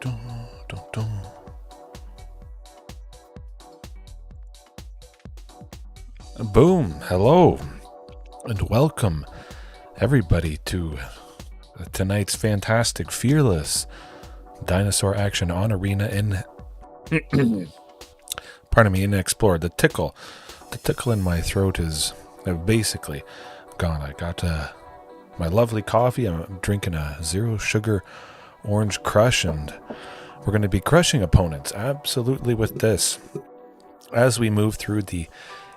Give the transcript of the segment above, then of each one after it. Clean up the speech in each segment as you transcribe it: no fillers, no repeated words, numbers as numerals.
Boom! Hello, and welcome everybody to tonight's fantastic, fearless dinosaur action on Arena in pardon me, in Explore. The tickle in my throat is basically gone. I got my lovely coffee. I'm drinking a zero sugar orange crush, and we're going to be crushing opponents absolutely with this as we move through the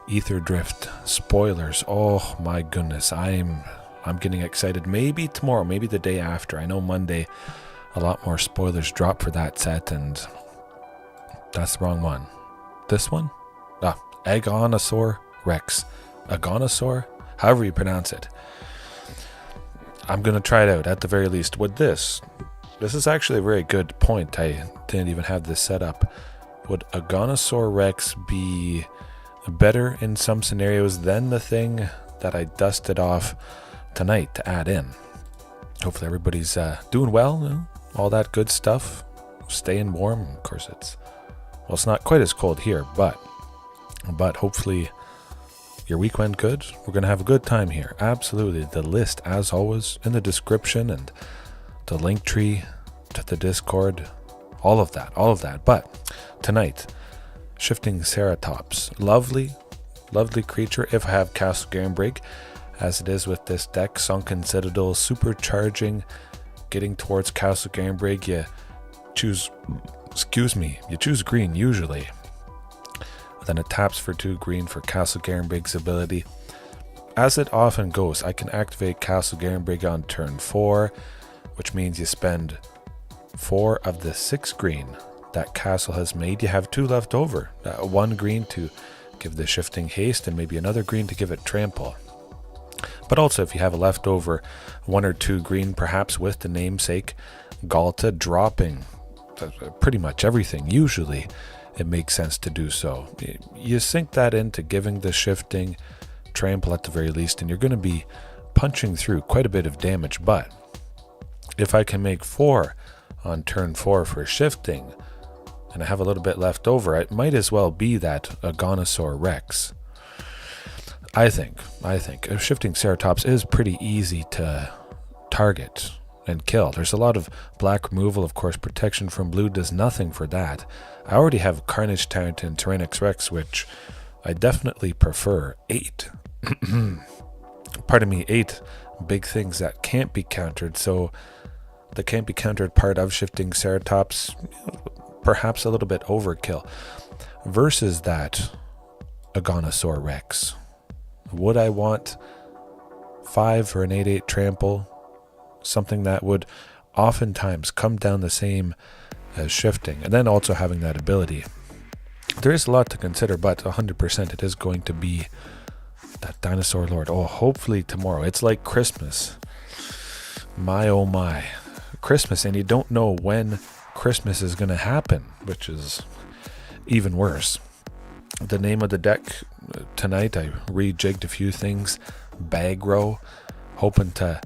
Aetherdrift spoilers. Oh my goodness, I'm getting excited. Maybe tomorrow, maybe the day after. I know Monday a lot more spoilers drop for that set, and that's the wrong one. This one? Dinosaur Rex. Dinosaur? However you pronounce it. I'm going to try it out at the very least. With this is actually a very good point. I didn't even have this set up. Would a Dinosaur Rex be better in some scenarios than the thing that I dusted off tonight to add in? Hopefully everybody's doing well, all that good stuff, staying warm. Of course, it's not quite as cold here, but hopefully your week went good. We're going to have a good time here. Absolutely. The list, as always, in the description, and the link tree to the Discord, all of that. But tonight, Shifting Ceratops. Lovely creature if I have Castle Garenbrig, as it is with this deck. Sunken Citadel, supercharging, getting towards Castle Garenbrig. You choose green usually. Then it taps for 2 green for Castle Garenbrig's ability. As it often goes, I can activate Castle Garenbrig on turn 4, which means you spend 4 of the 6 green that castle has made. You have 2 left over. 1 green to give the shifting haste, and maybe another green to give it trample. But also, if you have a leftover 1 or 2 green, perhaps with the namesake Ghalta dropping pretty much everything, usually it makes sense to do so. You sink that into giving the shifting trample at the very least, and you're going to be punching through quite a bit of damage. But if I can make 4 on turn 4 for shifting, and I have a little bit left over, it might as well be that Dinosaur Rex. I think Shifting Ceratops is pretty easy to target and kill. There's a lot of black removal, of course. Protection from blue does nothing for that. I already have Carnage Tyrant and Tyrranax Rex, which I definitely prefer. 8 big things that can't be countered. So the can't be countered part of Shifting Ceratops, perhaps a little bit overkill, versus that Dinosaur Rex. Would I want 5 for an 8/8 trample? Something that would oftentimes come down the same as shifting, and then also having that ability. There is a lot to consider, but 100% it is going to be that Dinosaur Lord. Oh, hopefully tomorrow. It's like Christmas. My oh my. Christmas, and you don't know when Christmas is going to happen, which is even worse. The name of the deck tonight, I rejigged a few things. Baggro, hoping to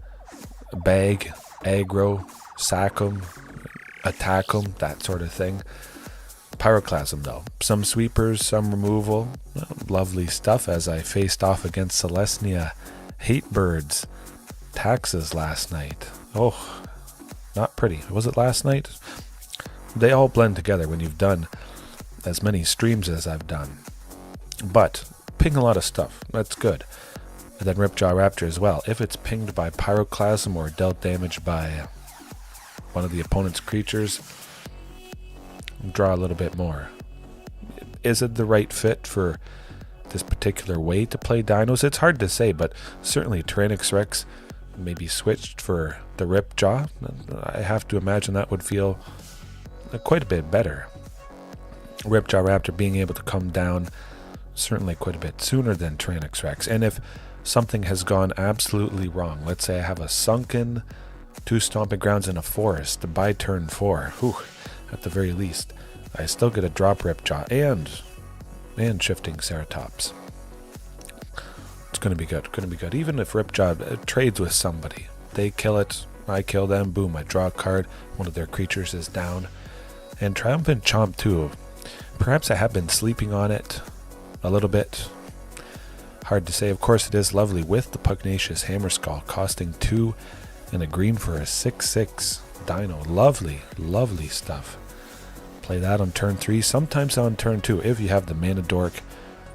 bag, aggro, sack 'em, attack 'em, that sort of thing. Pyroclasm though, some sweepers, some removal. Lovely stuff as I faced off against Selesnya Hatebirds Taxes last night. Oh, not pretty. Was it last night? They all blend together when you've done as many streams as I've done. But ping a lot of stuff. That's good. And then Ripjaw Raptor as well. If it's pinged by Pyroclasm or dealt damage by one of the opponent's creatures, draw a little bit more. Is it the right fit for this particular way to play dinos? It's hard to say, but certainly Tyrranax Rex maybe switched for the Ripjaw. I have to imagine that would feel quite a bit better. Ripjaw Raptor being able to come down certainly quite a bit sooner than Tyrranax Rex. And if something has gone absolutely wrong, let's say I have a sunken, 2 stomping grounds in a forest by turn 4, at the very least, I still get a drop Ripjaw and Shifting Ceratops. It's going to be good. Even if Ripjaw trades with somebody, they kill it, I kill them, boom, I draw a card, one of their creatures is down. And Triumphant Chomp too. Perhaps I have been sleeping on it a little bit. Hard to say. Of course, it is lovely with the Pugnacious Hammerskull, costing 2 and a green for a 6/6 Dino. Lovely, lovely stuff. Play that on turn 3, sometimes on turn 2 if you have the Mana Dork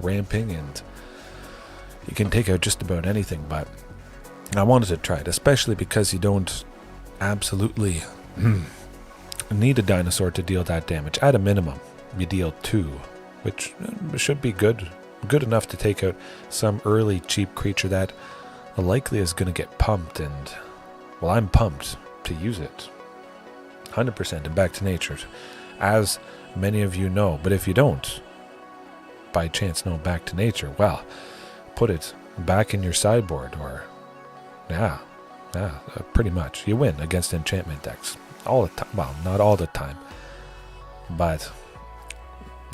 ramping, and you can take out just about anything. But I wanted to try it, especially because you don't absolutely need a dinosaur to deal that damage. At a minimum, you deal 2, which should be good enough to take out some early cheap creature that likely is going to get pumped. And well, I'm pumped to use it 100% and back to nature, as many of you know. But if you don't by chance know back to nature, well, put it back in your sideboard, or pretty much you win against enchantment decks all the time. Well, not all the time, but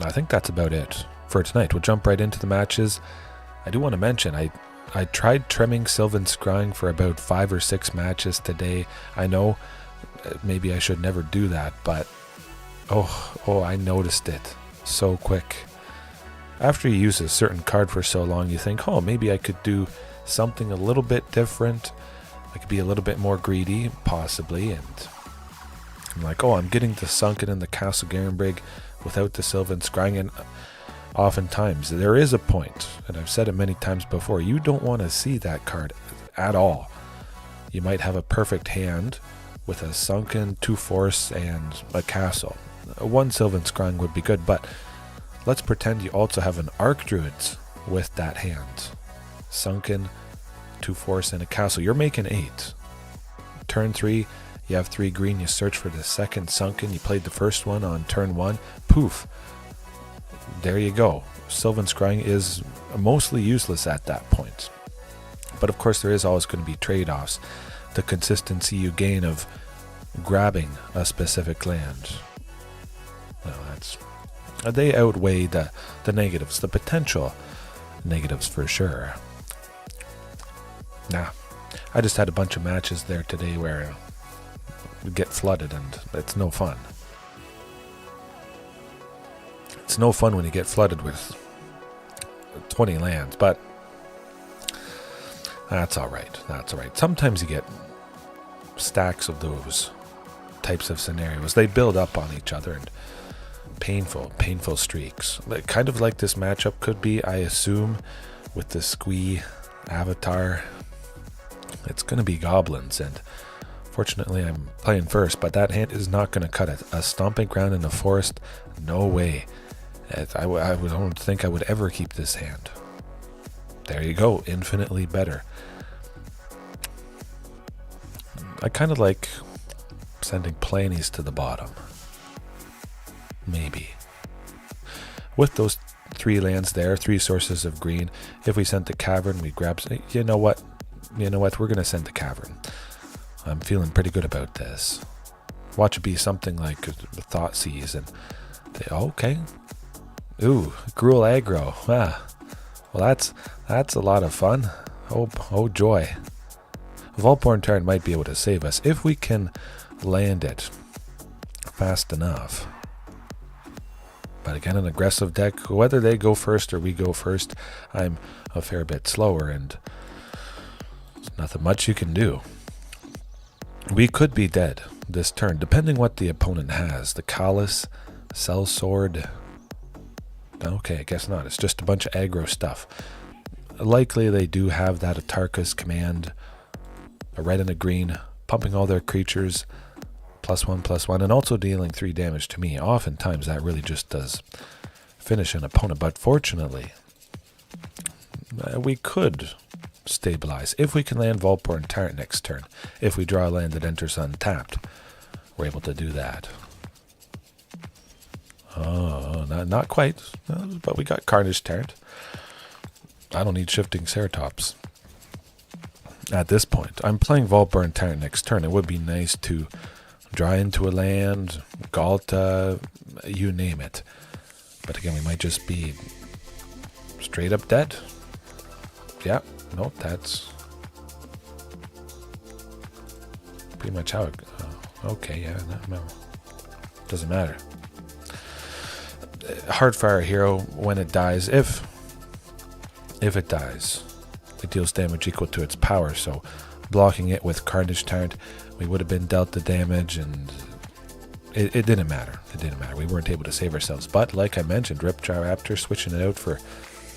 I think that's about it for tonight. We'll jump right into the matches. I do want to mention I tried trimming Sylvan Scrying for about 5 or 6 matches today. I know maybe I should never do that, but oh, I noticed it so quick. After you use a certain card for so long, you think, oh, maybe I could do something a little bit different. I could be a little bit more greedy, possibly. And I'm like, oh, I'm getting the Sunken and the Castle Garenbrig without the Sylvan Scrying. And oftentimes there is a point, and I've said it many times before, you don't want to see that card at all. You might have a perfect hand with a Sunken, 2 Force, and a Castle. 1 Sylvan Scrying would be good, but let's pretend you also have an Archdruid with that hand. Sunken, 2 Force, and a Castle. You're making 8. Turn 3, you have 3 green. You search for the second Sunken. You played the first one on turn 1. Poof. There you go. Sylvan Scrying is mostly useless at that point. But of course, there is always going to be trade-offs. The consistency you gain of grabbing a specific land. Well, they outweigh the negatives, the potential negatives for sure. I just had a bunch of matches there today where we get flooded, and it's no fun. It's no fun when you get flooded with 20 lands, but that's all right. That's all right. Sometimes you get stacks of those types of scenarios. They build up on each other, and painful streaks. Kind of like this matchup could be, I assume, with the Squee avatar. It's going to be goblins, and fortunately I'm playing first, but that hand is not going to cut it. A Stomping Ground in the forest? No way. I don't think I would ever keep this hand. There you go. Infinitely better. I kind of like sending Palani's to the bottom. Maybe. With those 3 lands there, 3 sources of green, if we sent the Cavern, we grab... You know what? We're going to send the Cavern. I'm feeling pretty good about this. Watch it be something like Thoughtseize, and okay. Ooh, Gruul Aggro. Well, that's a lot of fun. Oh joy. Vaultborn Tyrant might be able to save us if we can land it fast enough. But again, an aggressive deck, whether they go first or we go first, I'm a fair bit slower, and there's nothing much you can do. We could be dead this turn, depending what the opponent has. The Callus, Sellsword. Okay, I guess not. It's just a bunch of aggro stuff. Likely they do have that Atarka's command, a red and a green, pumping all their creatures, +1/+1, and also dealing 3 damage to me. Oftentimes that really just does finish an opponent, but fortunately we could stabilize if we can land Vaultborn Tyrant next turn. If we draw a land that enters untapped, we're able to do that. Oh, not quite, but we got Carnage Tyrant. I don't need Shifting Ceratops at this point. I'm playing Vaultborn Tyrant next turn. It would be nice to draw into a land, Ghalta, you name it. But again, we might just be straight up dead. Yeah, no, that's pretty much how it... okay, yeah, no, doesn't matter. Hardfire Hero, when it dies, if it dies, it deals damage equal to its power. So blocking it with Carnage Tyrant, we would have been dealt the damage, and it didn't matter. It didn't matter. We weren't able to save ourselves. But like I mentioned, Ripjaw switching it out for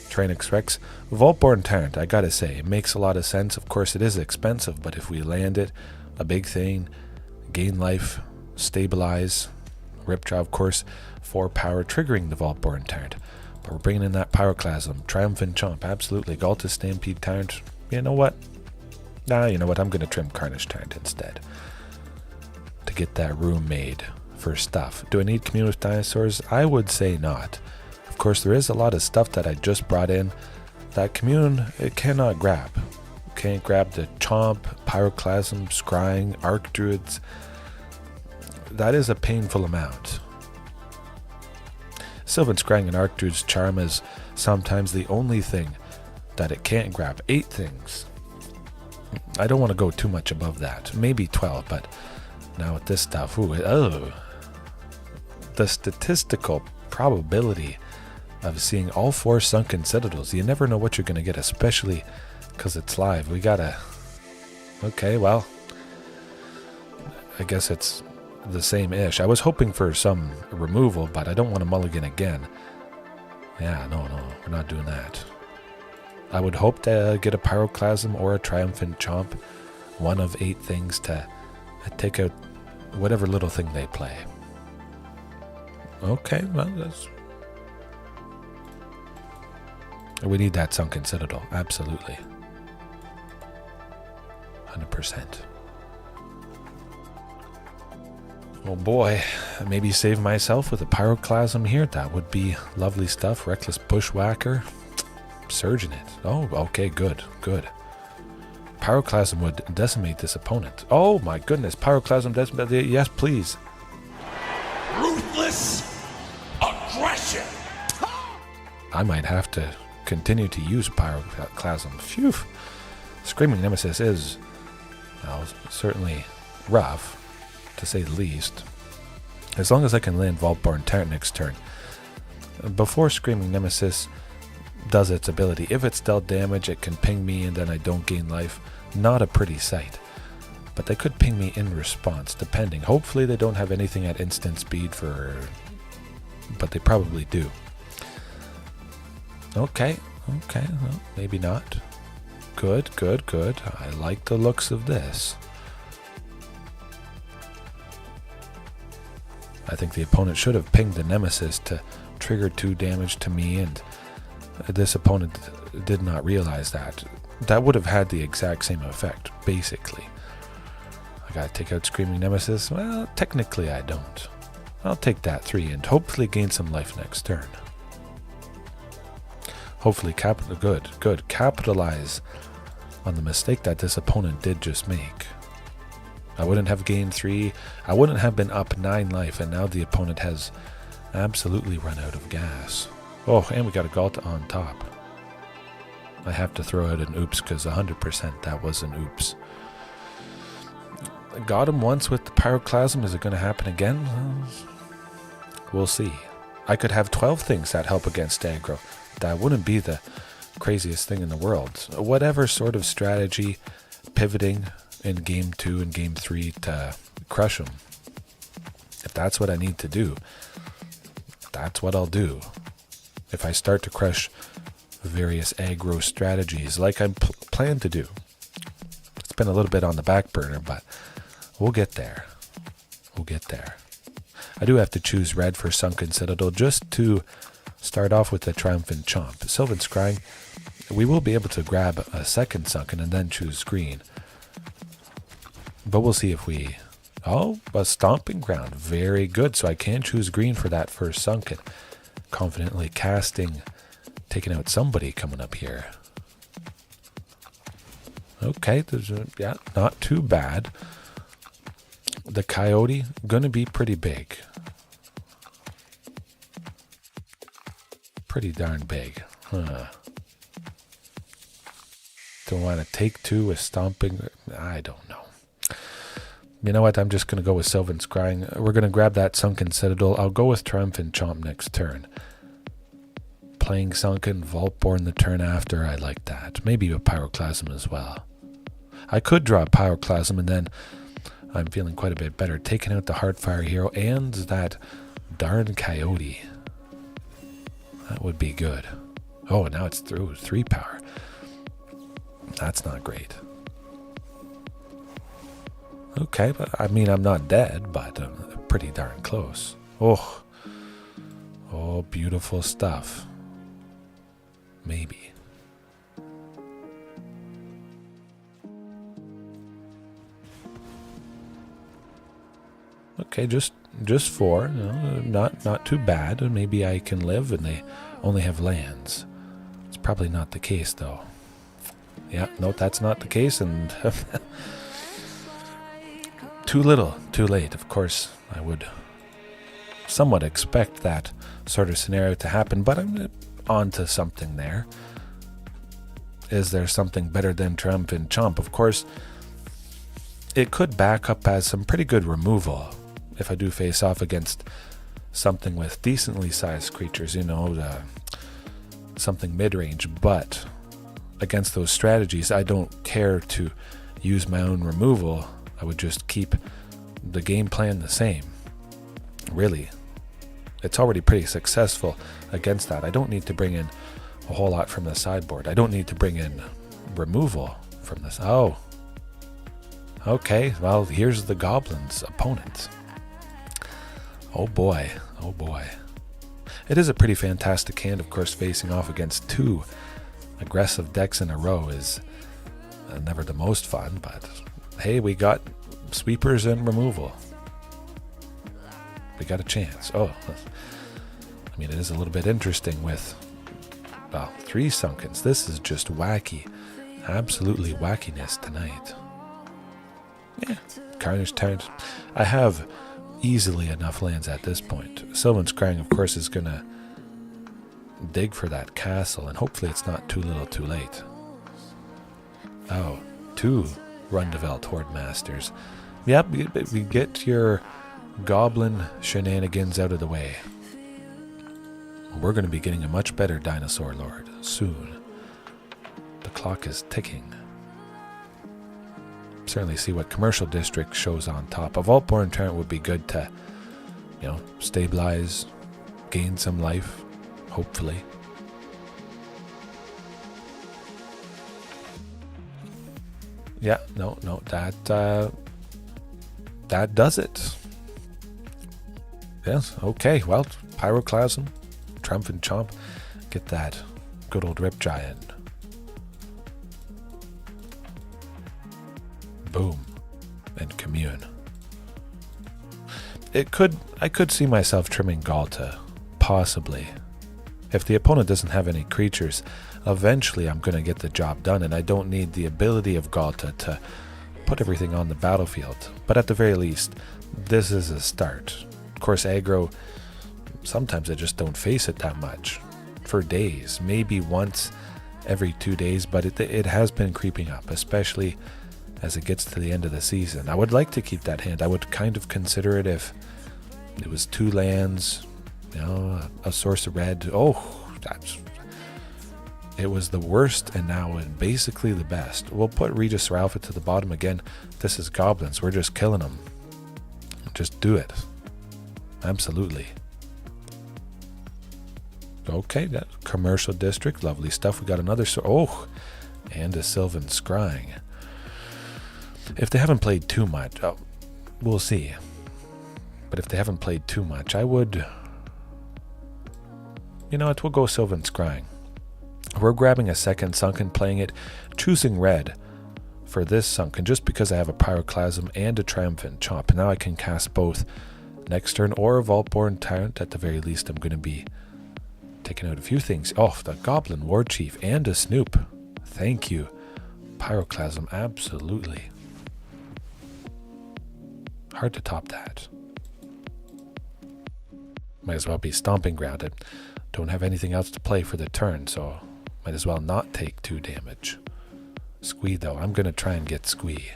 Tyrranax Rex. Vaultborn Tyrant, I gotta say, it makes a lot of sense. Of course, it is expensive, but if we land it, a big thing, gain life, stabilize. Ripjaw, of course, 4 power, triggering the Vaultborn Tyrant. But we're bringing in that Pyroclasm. Triumphant Chomp, absolutely. Ghalta, Stampede Tyrant. You know what? Nah, you know what? I'm going to trim Carnage Tyrant instead to get that room made for stuff. Do I need Commune with Dinosaurs? I would say not. Of course, there is a lot of stuff that I just brought in that Commune, it cannot grab. Can't grab the Chomp, Pyroclasm, Scrying, Archdruids. That is a painful amount. Sylvan Scrying and Archdruid's charm is sometimes the only thing that it can't grab. 8 things. I don't want to go too much above that. Maybe 12, but now with this stuff, the statistical probability of seeing all 4 Sunken Citadels, you never know what you're going to get, especially because it's live. We gotta... Okay, well, I guess it's the same-ish. I was hoping for some removal, but I don't want to mulligan again. Yeah, no, we're not doing that. I would hope to get a Pyroclasm or a Triumphant Chomp, one of 8 things to take out whatever little thing they play. Okay, well, we need that Sunken Citadel, absolutely. 100%. Oh boy, maybe save myself with a Pyroclasm here. That would be lovely stuff. Reckless Bushwhacker. Surging it. Oh, okay, good. Pyroclasm would decimate this opponent. Oh my goodness, Pyroclasm decimate. Yes, please. Ruthless aggression. I might have to continue to use Pyroclasm. Phew. Screaming Nemesis is certainly rough, to say the least. As long as I can land Vaultborn Tyrant next turn. Before Screaming Nemesis does its ability, if it's dealt damage, it can ping me and then I don't gain life. Not a pretty sight. But they could ping me in response, depending. Hopefully they don't have anything at instant speed but they probably do. Okay, well, maybe not. Good. I like the looks of this. I think the opponent should have pinged the Nemesis to trigger 2 damage to me, and this opponent did not realize that. That would have had the exact same effect, basically. I gotta take out Screaming Nemesis. Well, technically I don't. I'll take that 3 and hopefully gain some life next turn. Hopefully capitalize on the mistake that this opponent did just make. I wouldn't have gained 3. I wouldn't have been up 9 life, and now the opponent has absolutely run out of gas. Oh, and we got a Ghalta on top. I have to throw out an oops, because 100% that was an oops. I got him once with the Pyroclasm. Is it going to happen again? We'll see. I could have 12 things that help against aggro. That wouldn't be the craziest thing in the world. Whatever sort of strategy, pivoting in game 2 and game 3 to crush them. If that's what I need to do, that's what I'll do. If I start to crush various aggro strategies like I plan to do. It's been a little bit on the back burner, but we'll get there. I do have to choose red for Sunken Citadel just to start off with the Triumphant Chomp. Sylvan Scrying, we will be able to grab a second Sunken and then choose green. But we'll see if we... Oh, a Stomping Ground. Very good. So I can choose green for that first Sunken. Confidently casting, taking out somebody coming up here. Okay, yeah, not too bad. The Coyote, gonna be pretty big. Pretty darn big. Huh. Don't want to take 2 with Stomping. I don't know. You know what? I'm just going to go with Sylvan Scrying. We're going to grab that Sunken Citadel. I'll go with Triumphant Chomp next turn. Playing Sunken, Vaultborn the turn after. I like that. Maybe a Pyroclasm as well. I could draw a Pyroclasm and then I'm feeling quite a bit better. Taking out the Heartfire Hero and that darn Coyote. That would be good. Oh, now it's through 3 power. That's not great. Okay, but I mean, I'm not dead, but I'm pretty darn close. Oh, beautiful stuff. Maybe. Okay, just 4. Not too bad. Maybe I can live, and they only have lands. It's probably not the case, though. Yeah, no, that's not the case, and too little, too late. Of course, I would somewhat expect that sort of scenario to happen, but I'm on to something there. Is there something better than Triumphant Chomp? Of course, it could back up as some pretty good removal if I do face off against something with decently sized creatures, something mid-range, but against those strategies, I don't care to use my own removal. I would just keep the game plan the same. Really, it's already pretty successful against that. I don't need to bring in a whole lot from the sideboard. I don't need to bring in removal from this. Oh, okay. Well, here's the Goblins' opponent. Oh boy, oh boy. It is a pretty fantastic hand, of course. Facing off against 2 aggressive decks in a row is never the most fun, but hey, we got sweepers and removal. We got a chance. Oh, I mean, it is a little bit interesting with, well, 3 Sunkens. This is just wacky. Absolutely wackiness tonight. Yeah, Carnage Tyrant. I have easily enough lands at this point. Sylvan Scrying, of course, is going to dig for that castle, and hopefully it's not too little too late. Oh, 2 Rundevelt Horde Masters. Yep, we get your goblin shenanigans out of the way. We're going to be getting a much better Dinosaur Lord soon. The clock is ticking. Certainly see what Commercial District shows on top. A Vaultborn Tyrant would be good to, stabilize, gain some life, hopefully. Yeah, no, that does it. Yes, okay, well, Pyroclasm, Triumphant Chomp, get that good old Rip Giant. Boom, and Commune. I could see myself trimming Ghalta, possibly. If the opponent doesn't have any creatures, eventually I'm going to get the job done, and I don't need the ability of Ghalta to put everything on the battlefield. But at the very least, this is a start. Of course, aggro, sometimes I just don't face it that much. For days, maybe once every 2 days, but it has been creeping up, especially as it gets to the end of the season. I would like to keep that hand. I would kind of consider it if it was 2 lands, a source of red. Oh, it was the worst, and now it's basically the best. We'll put Regisaur Alpha to the bottom again. This is Goblins. We're just killing them. Just do it. Absolutely. Okay, that Commercial District, lovely stuff. We got another and a Sylvan Scrying. If they haven't played too much, we'll see. But if they haven't played too much, I would, we'll go Sylvan Scrying. We're grabbing a second Sunken, playing it, choosing red for this Sunken, just because I have a Pyroclasm and a Triumphant Chomp. Now I can cast both next turn, or a Vaultborn Tyrant. At the very least, I'm going to be taking out a few things. Oh, the Goblin War Chief and a Snoop. Thank you. Pyroclasm, absolutely. Hard to top that. Might as well be Stomping Ground. I don't have anything else to play for the turn, so might as well not take 2 damage. Squee, though. I'm going to try and get Squee.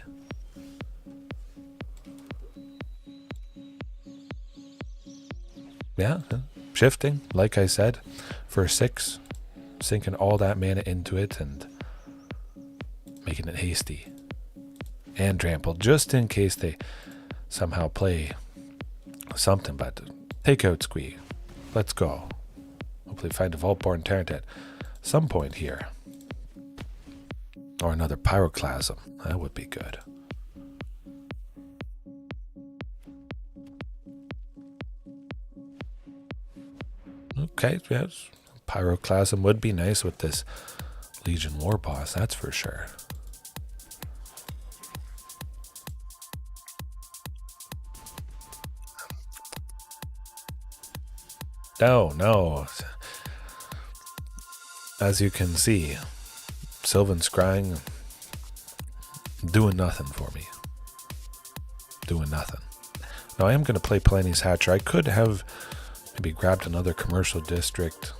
Yeah, shifting, like I said, for 6, sinking all that mana into it and making it hasty and trampled, just in case they somehow play something. But take out Squee. Let's go. Hopefully find a Vaultborn Tyrant at some point here. Or another Pyroclasm. That would be good. Okay, yes. Pyroclasm would be nice with this Legion War Boss, that's for sure. No. As you can see, Sylvan Scrying doing nothing for me. Doing nothing. Now I am going to play Palani's Hatcher. I could have maybe grabbed another commercial district,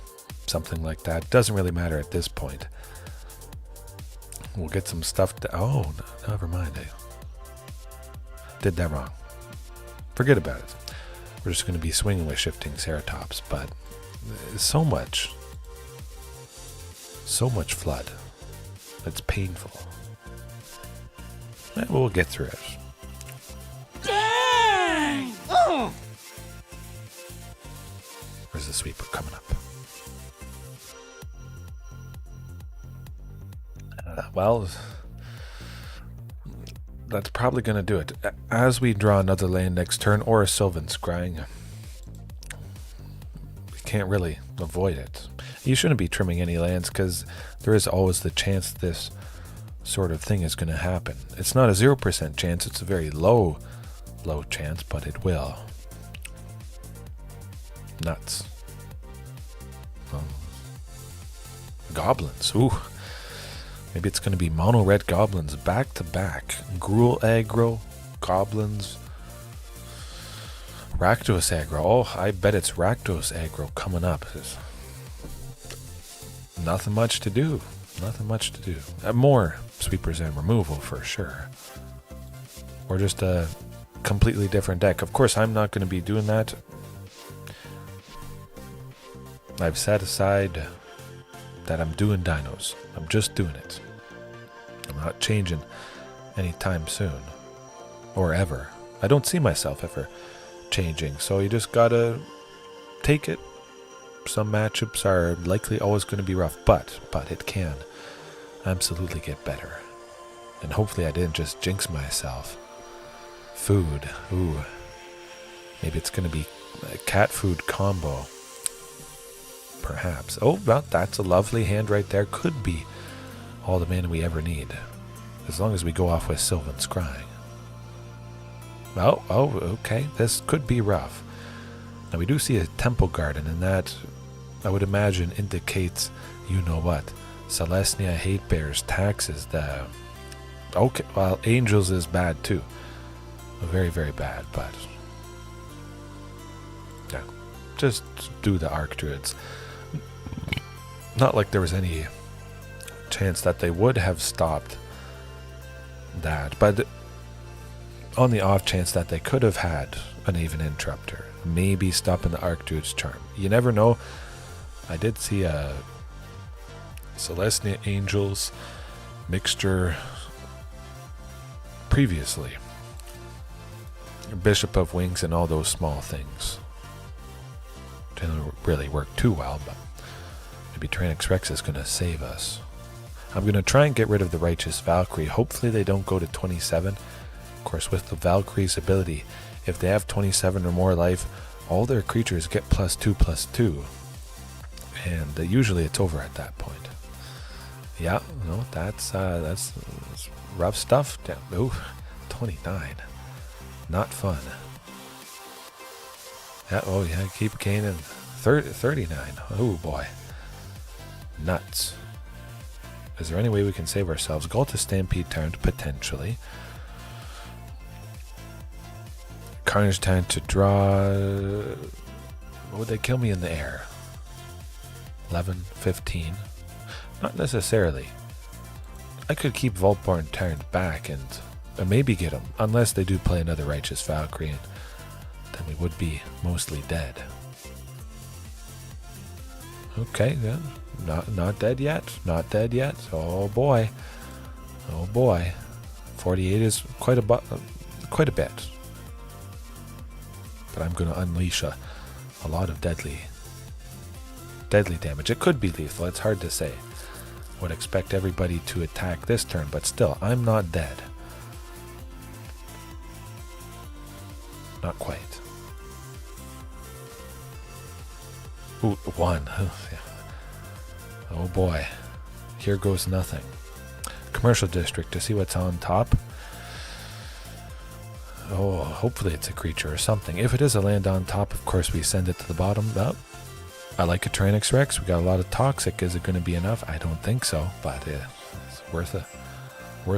something like that. Doesn't really matter at this point. We'll get some stuff to... Oh, never mind. I did that wrong. Forget about it. We're just going to be swinging with Shifting Ceratops, but so much flood. It's painful. We'll get through it. Dang! Oh! Where's the sweeper coming up? Well, that's probably going to do it. As we draw another land next turn, or a Sylvan Scrying, we can't really avoid it. You shouldn't be trimming any lands because there is always the chance this sort of thing is going to happen. It's not a 0% chance, it's a very low chance, but it will. Nuts. Goblins, ooh. Maybe it's going to be mono red goblins back to back. Gruul Aggro, goblins, Rakdos Aggro. Oh, I bet it's Rakdos Aggro coming up. There's nothing much to do. Nothing much to do. More sweepers and removal for sure. Or just a completely different deck. Of course, I'm not going to be doing that. I've set aside that I'm doing dinos. I'm just doing it. I'm not changing anytime soon. Or ever. I don't see myself ever changing. So you just gotta take it. Some matchups are likely always going to be rough. But it can absolutely get better. And hopefully I didn't just jinx myself. Food. Ooh. Maybe it's going to be a cat food combo. Perhaps. Oh, well, that's a lovely hand right there. Could be all the mana we ever need. As long as we go off with Sylvan Scrying. Oh, okay. This could be rough. Now, we do see a Temple Garden, and that, I would imagine, indicates, you know what, Selesnya Hate Bears taxes the... Okay, well, Angels is bad, too. Very, very bad, but... Yeah, just do the Archdruids. Not like there was any chance that they would have stopped that, but on the off chance that they could have had an even interrupter, maybe stopping the Archdruid's charm. You never know. I did see a Selesnya Angels mixture previously. Bishop of Wings and all those small things. Didn't really work too well, but maybe Tyrranax Rex is going to save us. I'm going to try and get rid of the Righteous Valkyrie. Hopefully they don't go to 27. Of course, with the Valkyrie's ability, if they have 27 or more life, all their creatures get +2/+2. And usually it's over at that point. Yeah, no, that's rough stuff. Ooh, 29. Not fun. Yeah, oh yeah, keep gaining. 39. Oh boy. Nuts. Is there any way we can save ourselves? Ghalta Stampede Tyrant, potentially. Carnage Tyrant to draw. What would they kill me in the air? 11, 15. Not necessarily. I could keep Vaultborn Tyrant back and maybe get him. Unless they do play another Righteous Valkyrie, and then we would be mostly dead. Okay, yeah. Not dead yet. Not dead yet. Oh boy. Oh boy. 48 is quite a bit. But I'm going to unleash a lot of deadly damage. It could be lethal. It's hard to say. Would expect everybody to attack this turn, but still, I'm not dead. Not quite. Ooh, 1. Oh boy. Here goes nothing. Commercial district to see what's on top. Oh, hopefully it's a creature or something. If it is a land on top, of course we send it to the bottom. Oh, I like a Tyrranax Rex. We got a lot of toxic. Is it going to be enough? I don't think so, but it's worth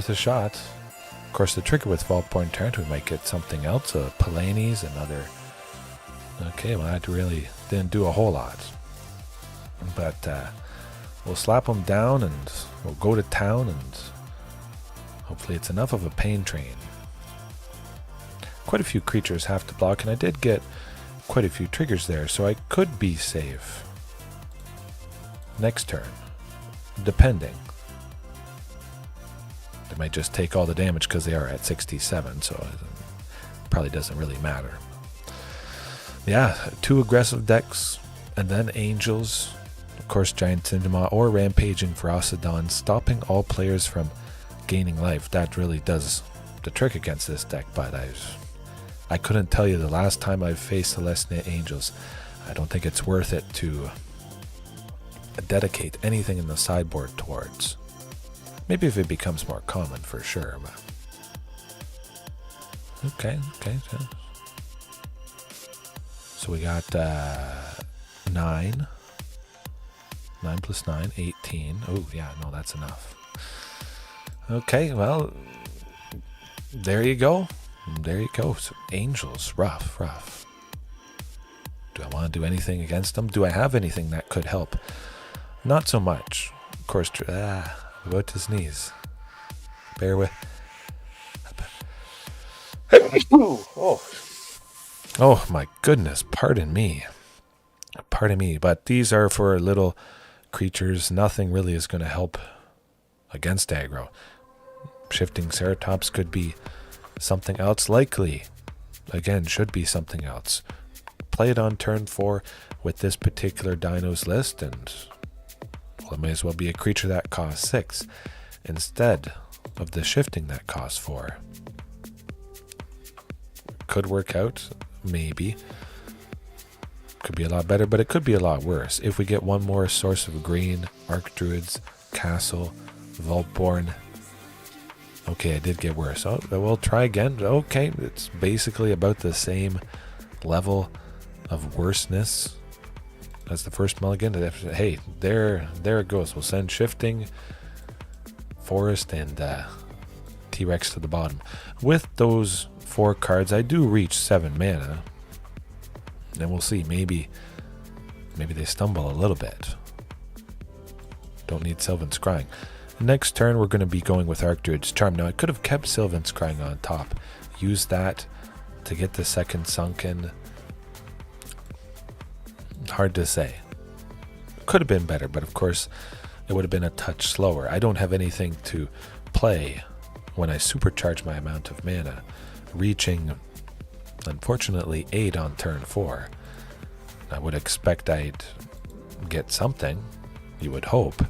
a shot. Of course, the trigger with Vaultborn Tyrant, we might get something else. Palani's, another. Okay, well that really didn't do a whole lot, but we'll slap them down and we'll go to town, and hopefully it's enough of a pain train. Quite a few creatures have to block, and I did get quite a few triggers there, so I could be safe next turn, depending. They might just take all the damage because they are at 67, so it probably doesn't really matter. Yeah, 2 aggressive decks, and then Angels, of course Giant Cinema, or Rampaging Ferocidon, stopping all players from gaining life. That really does the trick against this deck, but I couldn't tell you the last time I've faced Selesnya Angels. I don't think it's worth it to dedicate anything in the sideboard towards. Maybe if it becomes more common, for sure. But okay. So we got 9. 9 plus 9, 18. Oh, yeah, no, that's enough. Okay, well, there you go. There you go. So Angels, rough. Do I want to do anything against them? Do I have anything that could help? Not so much. Of course, about to sneeze. Bear with. Oh my goodness, pardon me. But these are for little creatures. Nothing really is going to help against aggro. Shifting Ceratops could be something else. Likely, again, should be something else. Play it on turn 4 with this particular Dino's list, and well, it may as well be a creature that costs 6 instead of the shifting that costs 4. Could work out, maybe. Could be a lot better, but it could be a lot worse. If we get one more source of green, Archdruids, Castle, Vaultborn. Okay, I did get worse. Oh, we'll try again. Okay, it's basically about the same level of worseness as the first mulligan. Hey, there it goes. We'll send Shifting, Forest, and T-Rex to the bottom. With those 4 cards, I do reach 7 mana. And we'll see. Maybe they stumble a little bit. Don't need Sylvan Scrying. Next turn, we're going to be going with Archdruid's Charm. Now, I could have kept Sylvan Scrying on top. Use that to get the second Sunken. Hard to say. Could have been better, but of course, it would have been a touch slower. I don't have anything to play when I supercharge my amount of mana, reaching, unfortunately, 8 on turn 4. I would expect I'd get something, you would hope,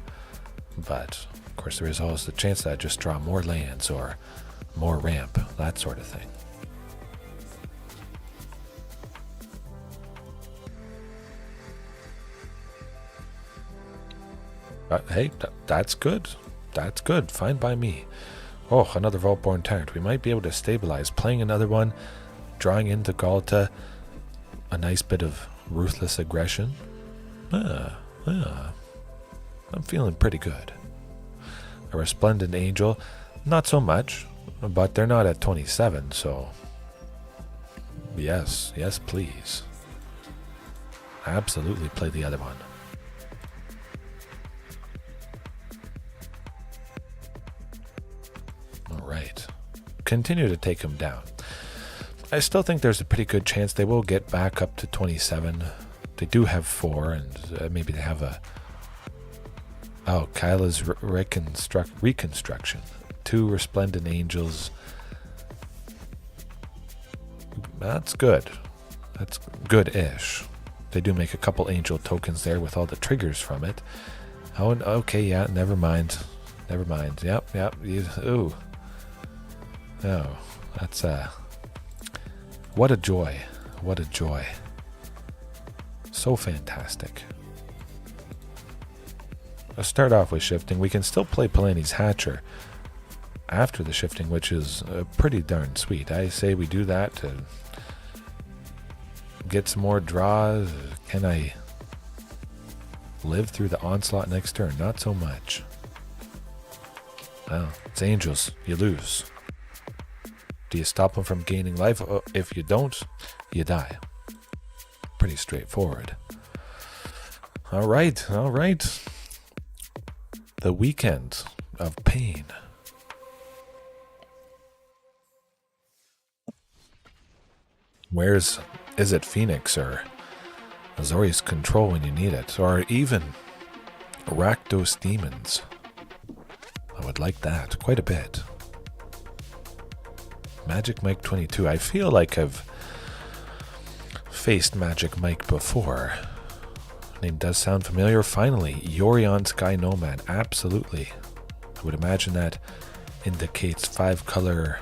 but of course there is always the chance that I just draw more lands or more ramp, that sort of thing. But hey, that's good. That's good. Fine by me. Oh, another Vaultborn Tyrant. We might be able to stabilize. Playing another one, drawing into Ghalta, a nice bit of ruthless aggression. I'm feeling pretty good. A Resplendent Angel, not so much, but they're not at 27, so yes, please. Absolutely play the other one. Alright. Continue to take them down. I still think there's a pretty good chance they will get back up to 27. They do have 4, and maybe they have a... Oh, Kyla's reconstruction. 2 Resplendent Angels. That's good. That's good-ish. They do make a couple angel tokens there with all the triggers from it. Oh, okay, yeah, never mind. Never mind. Yep. Ooh. Oh, that's what a joy. What a joy. So fantastic. Let's start off with shifting. We can still play Palani's Hatcher after the shifting, which is pretty darn sweet. I say we do that to get some more draws. Can I live through the onslaught next turn? Not so much. Well, it's angels. You lose. Do you stop them from gaining life? If you don't, you die. Pretty straightforward. All right. The weekend of pain. Is it Phoenix or Azorius Control when you need it? Or even Rakdos Demons? I would like that quite a bit. Magic Mike 22. I feel like I've faced Magic Mike before. Name does sound familiar. Finally, Yorion Sky Nomad. Absolutely. I would imagine that indicates 5-color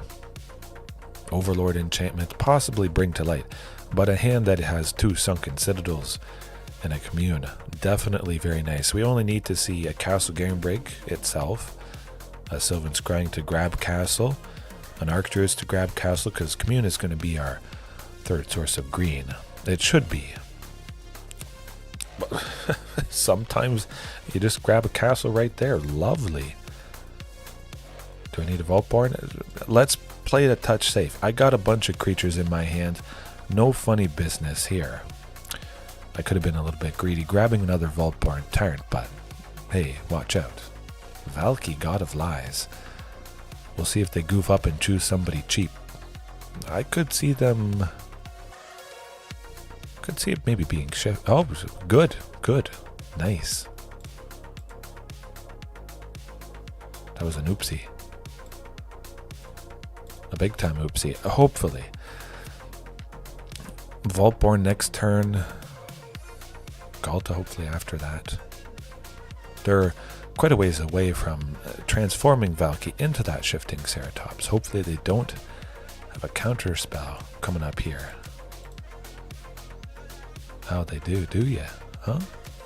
Overlord enchantment, possibly Bring to Light. But a hand that has 2 Sunken Citadels and a Commune. Definitely very nice. We only need to see a Castle Garenbrig itself, a Sylvan Scrying to grab Castle, an Archdruid to grab Castle, because Commune is going to be our 3rd source of green. It should be. But sometimes you just grab a Castle right there. Lovely. Do I need a Vaultborn? Let's play it a touch safe. I got a bunch of creatures in my hand. No funny business here. I could have been a little bit greedy grabbing another Vaultborn Tyrant, but hey, watch out. Valky, God of Lies. We'll see if they goof up and choose somebody cheap. I could see them... Could see it maybe being shift. Oh, good. Nice. That was an oopsie. A big time oopsie. Hopefully. Vaultborn next turn. Ghalta hopefully after that. They're quite a ways away from transforming Valky into that Shifting Ceratops. Hopefully they don't have a counter spell coming up here. Oh, they do ya? Huh?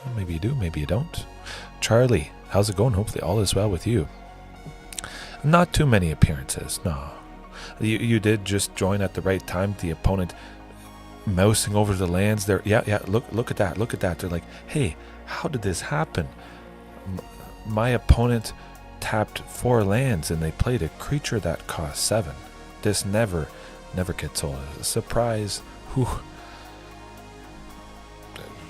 Well, maybe you do, maybe you don't. Charlie, how's it going? Hopefully all is well with you. Not too many appearances, no. You did just join at the right time. The opponent mousing over the lands there. Yeah, look at that. They're like, hey, how did this happen? My opponent tapped 4 lands and they played a creature that cost 7. This never gets old. Surprise. Whew.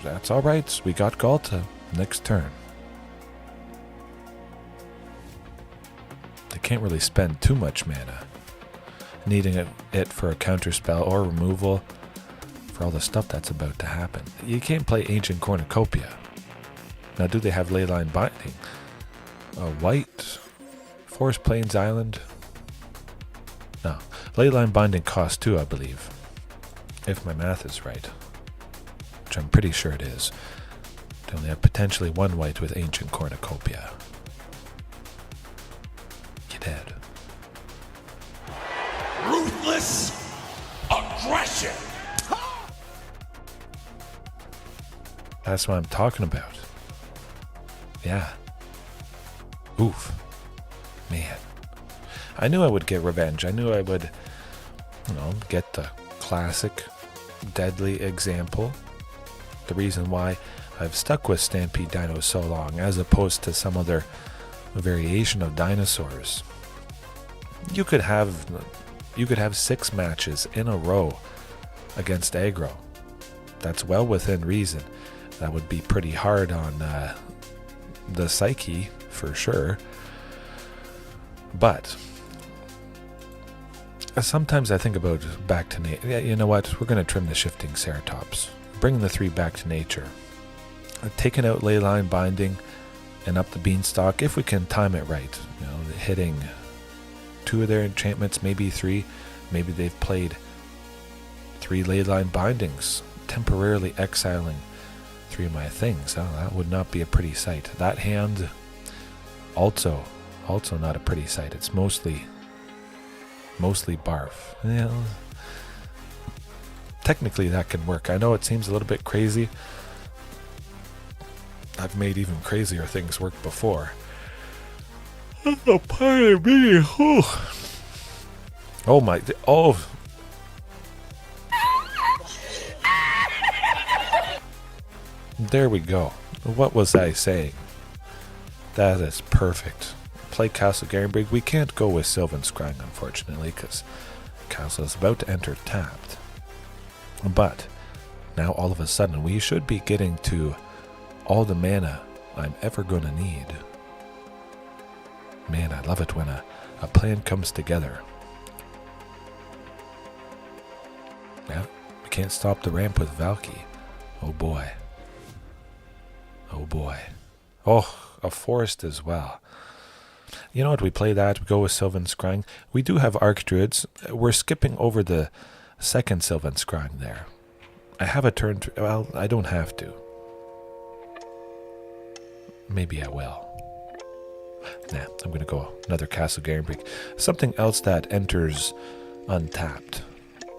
That's alright. We got Ghalta next turn. They can't really spend too much mana. Needing it for a counter spell or removal for all the stuff that's about to happen. You can't play Ancient Cornucopia. Now, do they have Leyline Binding? A white Forest Plains Island? No. Leyline Binding costs 2, I believe. If my math is right. Which I'm pretty sure it is. They only have potentially 1 white with Ancient Cornucopia. You're dead. Ruthless aggression. That's what I'm talking about. Yeah. Oof. Man. I knew I would get revenge. I knew I would, get the classic deadly example. The reason why I've stuck with Stampede Dino so long, as opposed to some other variation of Dinosaurs. You could have 6 matches in a row against aggro. That's well within reason. That would be pretty hard on the psyche, for sure. But sometimes I think about back to you know what? We're going to trim the Shifting Ceratops. bringing the 3 back to nature. Taking out Leyline Binding and up the Beanstalk if we can time it right. You know, hitting 2 of their enchantments, maybe 3. Maybe they've played 3 Leyline Bindings, temporarily exiling 3 of my things. Oh, that would not be a pretty sight. That hand, also not a pretty sight. It's mostly barf. Yeah. Technically that can work. I know it seems a little bit crazy. I've made even crazier things work before. Oh, pardon me. Oh my. Oh. There we go. What was I saying? That is perfect. Play Castle Garenbrig. We can't go with Sylvan Scrying, unfortunately, because Castle is about to enter tapped. But now all of a sudden we should be getting to all the mana I'm ever going to need. Man, I love it when a plan comes together. Yeah, we can't stop the ramp with Valky. Oh boy. Oh boy. Oh, a forest as well. You know what, we play that, we go with Sylvan Scrying. We do have Archdruids. We're skipping over the second Sylvan Scrying there. I have a turn, well, I don't have to. Maybe I will. Nah, I'm going to go another Castle Garenbrig. Something else that enters untapped.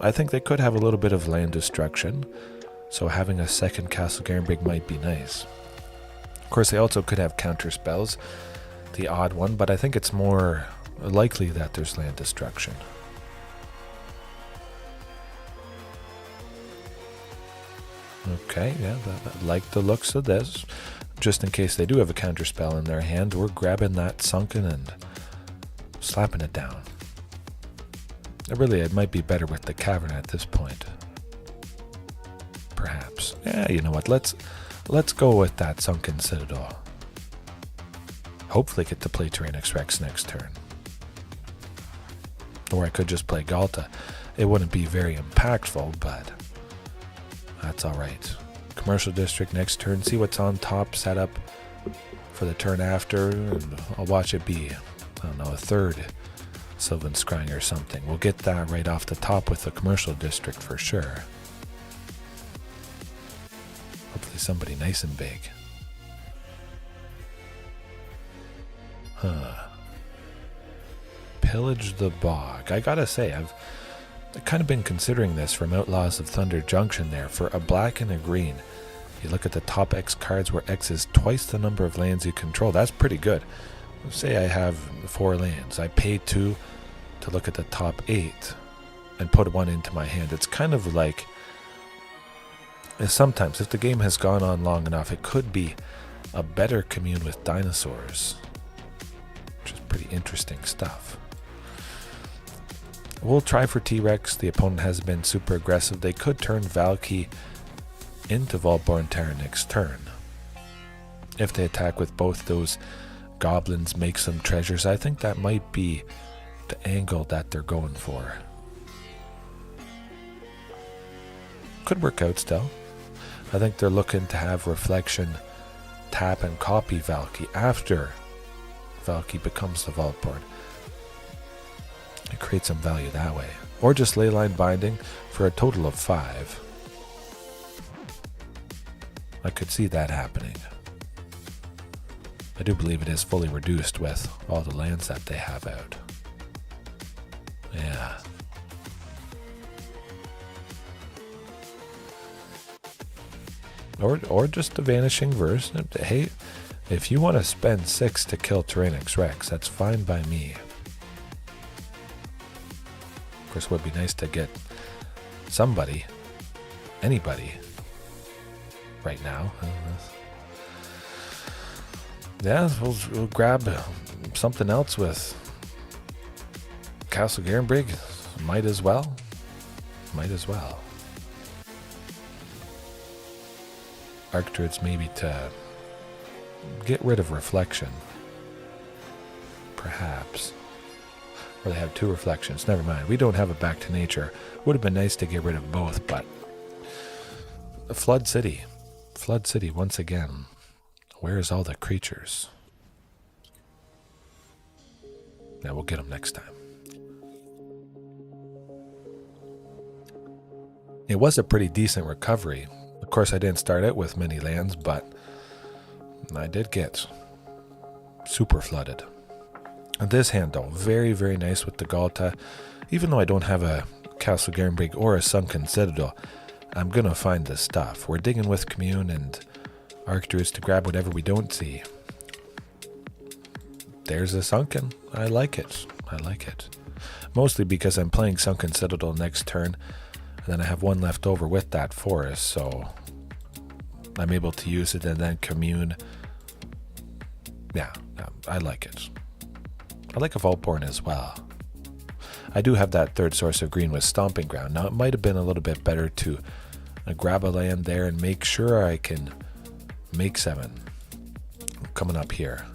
I think they could have a little bit of land destruction, so having a second Castle Garenbrig might be nice. Of course, they also could have counter spells, the odd one, but I think it's more likely that there's land destruction. Okay, yeah, I like the looks of this. Just in case they do have a counter spell in their hand, we're grabbing that Sunken and slapping it down. Really, it might be better with the Cavern at this point. Perhaps. Yeah, you know what, let's go with that Sunken Citadel. Hopefully get to play Tyrranax Rex next turn. Or I could just play Ghalta. It wouldn't be very impactful, but that's alright. Commercial District next turn, see what's on top, set up for the turn after, and I'll watch it be, I don't know, a third Sylvan Scrying or something. We'll get that right off the top with the Commercial District for sure. Hopefully somebody nice and big. Pillage the Bog. I gotta say, I've kind of been considering this from Outlaws of Thunder Junction there. For a black and a green, you look at the top X cards where X is twice the number of lands you control. That's pretty good. Say I have 4 lands. I pay 2 to look at the top 8 and put 1 into my hand. It's kind of like, sometimes if the game has gone on long enough, it could be a better commune with Dinosaurs, which is pretty interesting stuff. We'll try for T-Rex. The opponent has been super aggressive. They could turn Valky into Vaultborn Tyrant next turn. If they attack with both those goblins, make some treasures, I think that might be the angle that they're going for. Could work out still. I think they're looking to have Reflection tap and copy Valky after Valky becomes the Vaultborn. It creates some value that way. Or just Leyline Binding for a total of 5. I could see that happening. I do believe it is fully reduced with all the lands that they have out. Yeah. Or just the Vanishing Verse. Hey, if you want to spend 6 to kill Tyrranax Rex, that's fine by me. Of course, it would be nice to get somebody, anybody, right now. Yeah, we'll grab something else with Castle Garenbrig. Might as well. Might as well. Archdruids maybe to get rid of Reflection. Perhaps. Or they have 2 reflections. Never mind. We don't have a back to nature. Would have been nice to get rid of both, but Flood City. Flood City once again. Where's all the creatures? Yeah, we'll get them next time. It was a pretty decent recovery. Of course, I didn't start out with many lands, but I did get super flooded. And this hand, though, very, very nice with the Ghalta. Even though I don't have a Castle Garenbrig or a Sunken Citadel, I'm going to find this stuff. We're digging with Commune and Archdruids to grab whatever we don't see. There's a Sunken. I like it. I like it. Mostly because I'm playing Sunken Citadel next turn, and then I have one left over with that forest, so I'm able to use it and then Commune. Yeah, I like it. I like a Vaultborn as well. I do have that third source of green with Stomping Ground. Now, it might have been a little bit better to grab a land there and make sure I can make 7 coming up here.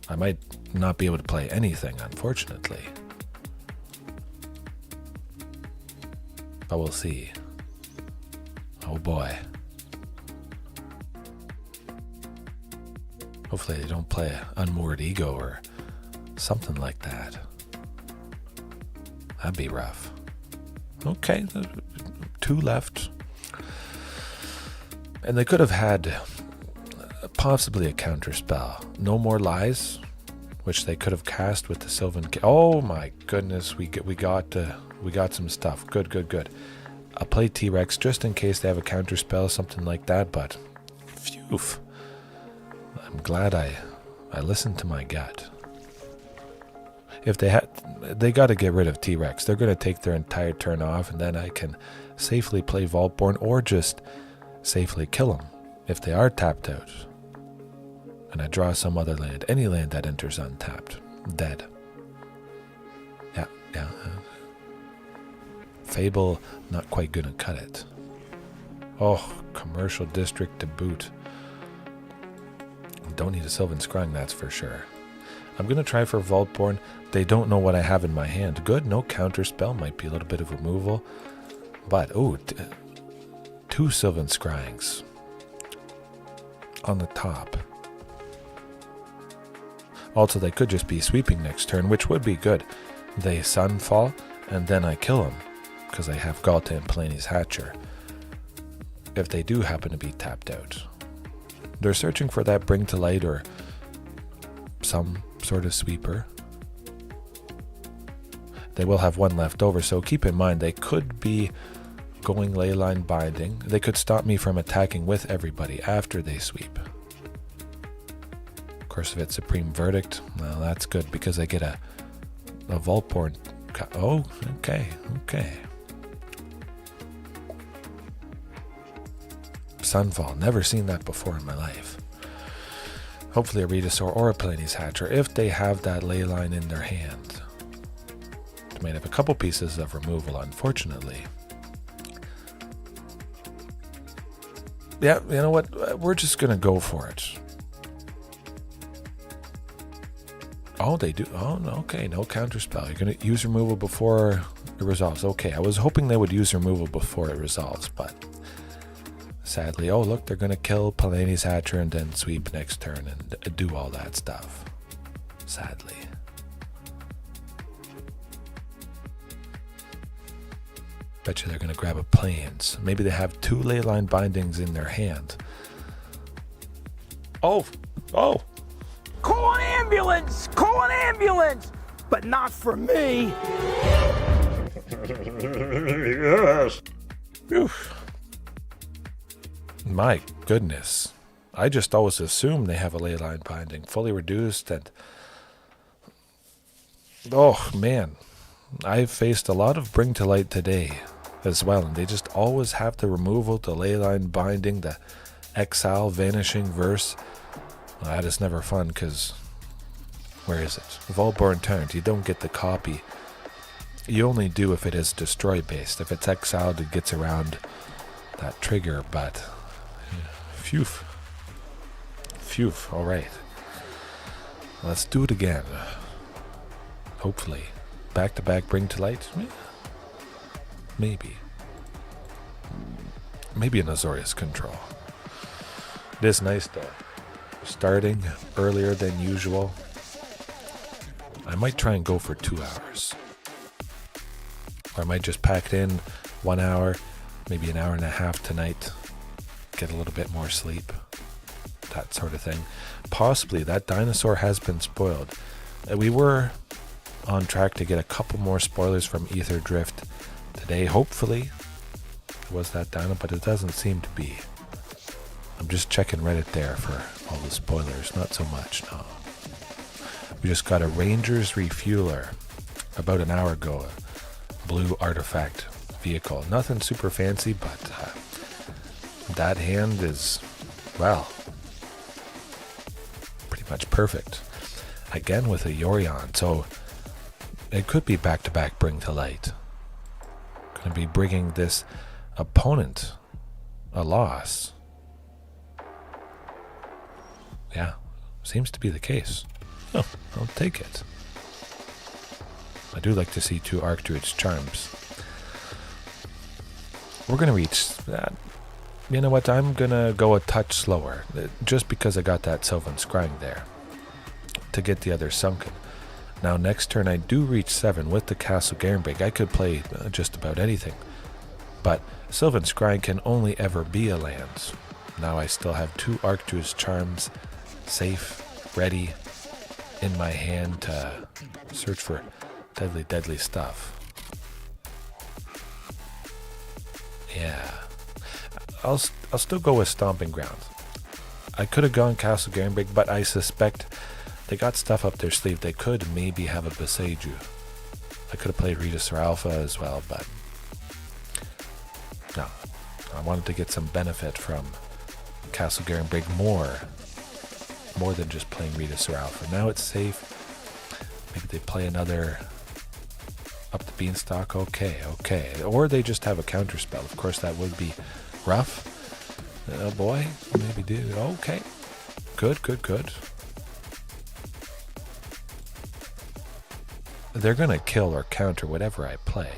I might not be able to play anything, unfortunately. But we'll see. Oh boy. Hopefully they don't play Unmoored Ego or something like that. That'd be rough. Okay, 2 left. And they could have had possibly a counter spell. No More Lies, which they could have cast with the Sylvan. Oh my goodness, we got some stuff. Good. I'll play T-Rex just in case they have a counter spell, something like that. But phew, I'm glad I listened to my gut. If they got to get rid of T-Rex. They're going to take their entire turn off, and then I can safely play Vaultborn or just safely kill them if they are tapped out. And I draw some other land. Any land that enters untapped. Dead. Yeah. Fable, not quite going to cut it. Oh, commercial district to boot. Don't need a Sylvan Scrying, that's for sure. I'm going to try for Vaultborn. They don't know what I have in my hand. Good, no counter spell. Might be a little bit of removal. But, 2 Sylvan Scryings on the top. Also, they could just be sweeping next turn, which would be good. They Sunfall, and then I kill them, because I have Ghalta and Palani's Hatcher. If they do happen to be tapped out. They're searching for that Bring to Light or some sort of sweeper. They will have 1 left over, so keep in mind they could be going Leyline Binding. They could stop me from attacking with everybody after they sweep. Of course, if it's Supreme Verdict, well, that's good because I get a Vaultborn. Oh, okay. Sunfall, never seen that before in my life. Hopefully a Regisaur or a Palani's Hatcher if they have that Leyline in their hand. They might have a couple pieces of removal, unfortunately. Yeah, you know what? We're just going to go for it. Oh, they do. Oh, okay. No counterspell. You're going to use removal before it resolves. Okay, I was hoping they would use removal before it resolves, but sadly, oh, look, they're going to kill Palani's Hatcher and then sweep next turn and do all that stuff. Sadly. Bet you they're going to grab a Plains. Maybe they have 2 Leyline Bindings in their hand. Oh! Call an ambulance! Call an ambulance! But not for me! Yes. Oof. My goodness. I just always assume they have a Leyline Binding. Fully reduced and... Oh, man. I've faced a lot of Bring to Light today as well, and they just always have the removal, the Leyline Binding, the Exile, Vanishing, Verse. Well, that is never fun, because... Where is it? Vaultborn Tyrant, you don't get the copy. You only do if it is destroy-based. If it's exiled, it gets around that trigger, but... Phew. Alright. Let's do it again. Hopefully. Back-to-back Bring to Light? Maybe. Maybe an Azorius Control. It is nice though. Starting earlier than usual. I might try and go for 2 hours. Or I might just pack it in 1 hour, maybe an hour and a half tonight. Get a little bit more sleep. That sort of thing. Possibly that dinosaur has been spoiled. We were on track to get a couple more spoilers from Aetherdrift today. Hopefully it was that dino, but it doesn't seem to be. I'm just checking Reddit there for all the spoilers. Not so much, no. We just got a Ranger's Refueler about an hour ago. A blue artifact vehicle. Nothing super fancy, but that hand is, well, pretty much perfect. Again with a Yorion, so it could be back-to-back Bring to Light. Going to be bringing this opponent a loss. Yeah, seems to be the case. Oh, I'll take it. I do like to see 2 Archdruid's Charms. We're going to reach that. You know what, I'm going to go a touch slower, just because I got that Sylvan Scrying there, to get the other Sunken. Now next turn I do reach 7 with the Castle Garenbrig. I could play just about anything, but Sylvan Scrying can only ever be a land. Now I still have 2 Archdruid's Charms safe, ready, in my hand to search for deadly stuff. Yeah. I'll still go with Stomping Ground. I could have gone Castle Garenbrig, but I suspect they got stuff up their sleeve. They could maybe have a Boseiju. I could have played Regisaur Alpha as well, but no. I wanted to get some benefit from Castle Garenbrig more than just playing Regisaur Alpha. Now it's safe. Maybe they play another up the beanstalk. Okay. Or they just have a counterspell. Of course, that would be rough. Oh boy, maybe do. Okay. Good. They're going to kill or counter whatever I play.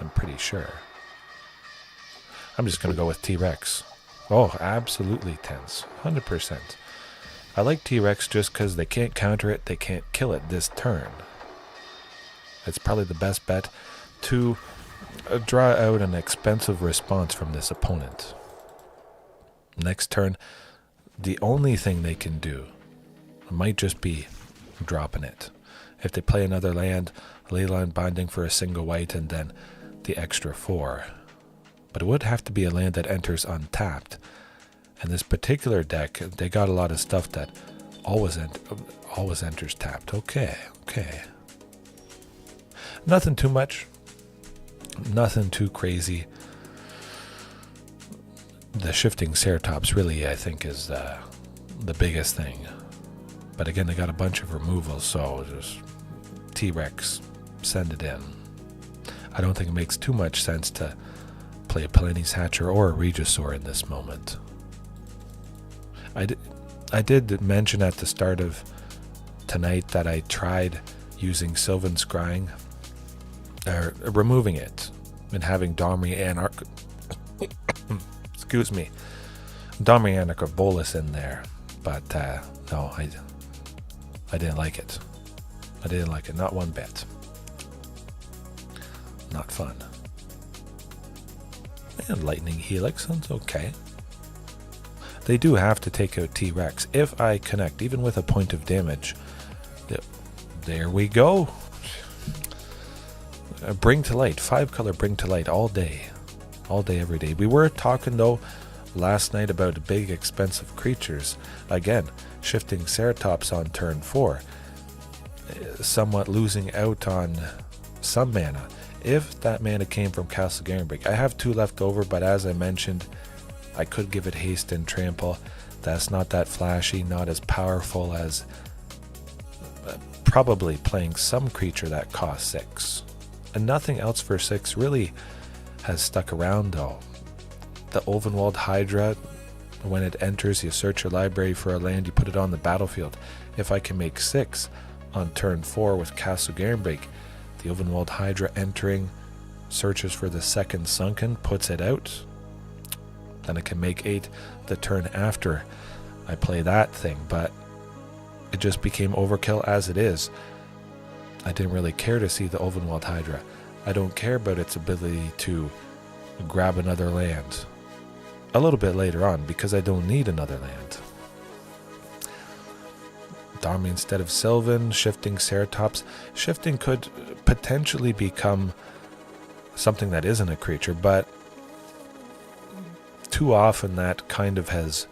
I'm pretty sure. I'm just going to go with T-Rex. Oh, absolutely tense. 100%. I like T-Rex just because they can't counter it, they can't kill it this turn. It's probably the best bet to draw out an expensive response from this opponent. Next turn, the only thing they can do might just be dropping it. If they play another land, Leyline Binding for a single white and then the extra 4. But it would have to be a land that enters untapped. And this particular deck, they got a lot of stuff that always enters tapped. Okay. Nothing too much. Nothing too crazy. The Shifting Ceratops really, I think, is the biggest thing. But again, they got a bunch of removals, so just T-Rex, send it in. I don't think it makes too much sense to play a Palani's Hatcher or a Regisaur in this moment. I did mention at the start of tonight that I tried using Sylvan Scrying, removing it, and having Domri and Domri and Bolus in there, but no, I didn't like it. Not one bit. Not fun. And Lightning Helix sounds okay. They do have to take out T-Rex. If I connect, even with a point of damage, there we go. Bring to Light, 5-color Bring to Light all day, every day. We were talking though last night about big expensive creatures. Again, Shifting Ceratops on turn 4, somewhat losing out on some mana. If that mana came from Castle Garenbrig, I have 2 left over, but as I mentioned, I could give it haste and trample. That's not that flashy, not as powerful as probably playing some creature that costs 6. And nothing else for 6 really has stuck around though. The Ulvenwald Hydra, when it enters, you search your library for a land, you put it on the battlefield. If I can make 6 on turn 4 with Castle Garenbrig, the Ulvenwald Hydra entering, searches for the second Sunken, puts it out. Then I can make 8 the turn after I play that thing, but it just became overkill as it is. I didn't really care to see the Ulvenwald Hydra. I don't care about its ability to grab another land a little bit later on because I don't need another land. Dami instead of Sylvan, Shifting Ceratops. Shifting could potentially become something that isn't a creature, but too often that kind of has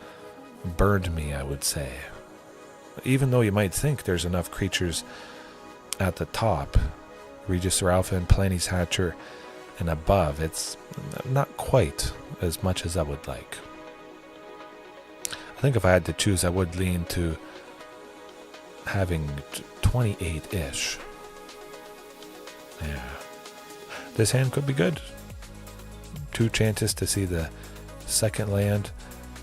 burned me, I would say. Even though you might think there's enough creatures at the top, Regisaur Alpha and Palani's Hatcher and above, it's not quite as much as I would like. I think if I had to choose, I would lean to having 28-ish. Yeah. This hand could be good. 2 chances to see the second land.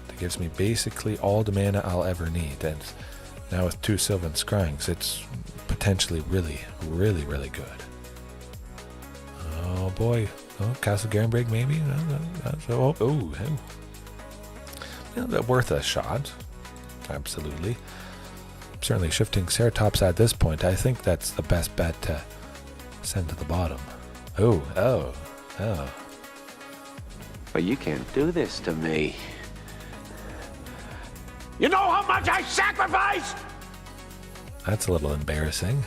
That gives me basically all the mana I'll ever need. And now with 2 Sylvan Scryings, it's potentially really, really, really good. Oh boy. Oh, Castle Garenbrig maybe? Yeah, worth a shot. Absolutely. Certainly Shifting Ceratops at this point. I think that's the best bet to send to the bottom. Oh. But you can't do this to me. You know how much I sacrificed? That's a little embarrassing.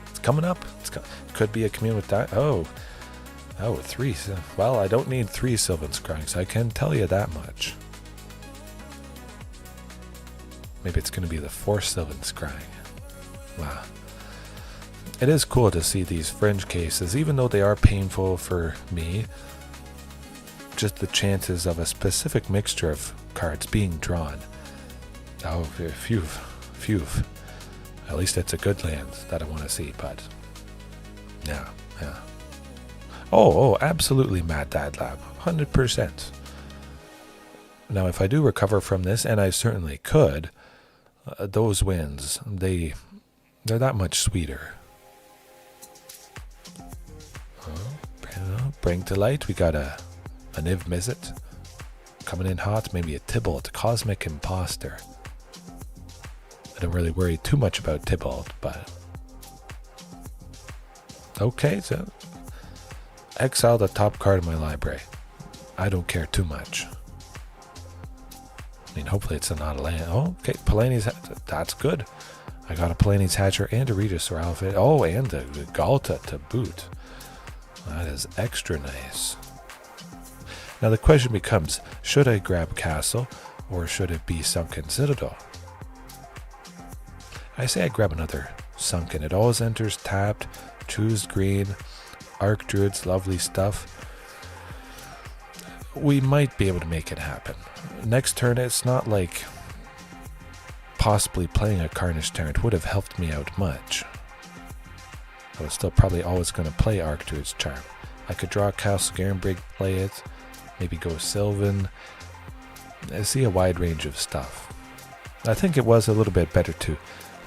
It's coming up. Could be a commune with that. Oh, 3. Well, I don't need 3 Sylvan Scryings. I can tell you that much. Maybe it's going to be the 4th Sylvan Scrying. Wow. It is cool to see these fringe cases, even though they are painful for me. Just the chances of a specific mixture of cards being drawn. Oh, phew. At least it's a good land that I want to see, but yeah. Oh, absolutely Mad Dad Lab. 100%. Now, if I do recover from this, and I certainly could, those wins, they're that much sweeter. Bring to light, we got a Niv Mizzet coming in hot, maybe a Tybalt, Cosmic Imposter. I don't really worry too much about Tybalt, but okay, so exile the top card of my library. I don't care too much. I mean, hopefully it's not a land. Oh, okay, Palani's, that's good. I got a Palani's Hatcher and a Regisaur Alpha. Oh, and a Ghalta to boot. That is extra nice. Now the question becomes, should I grab Castle or should it be Sunken Citadel? I say I grab another Sunken. It always enters tapped, choose green, Archdruid's lovely stuff. We might be able to make it happen. Next turn, it's not like possibly playing a Carnage Tyrant would have helped me out much. I was still probably always going to play Archdruid's Charm. I could draw Castle Garenbrig, play it, maybe go Sylvan. I see a wide range of stuff. I think it was a little bit better to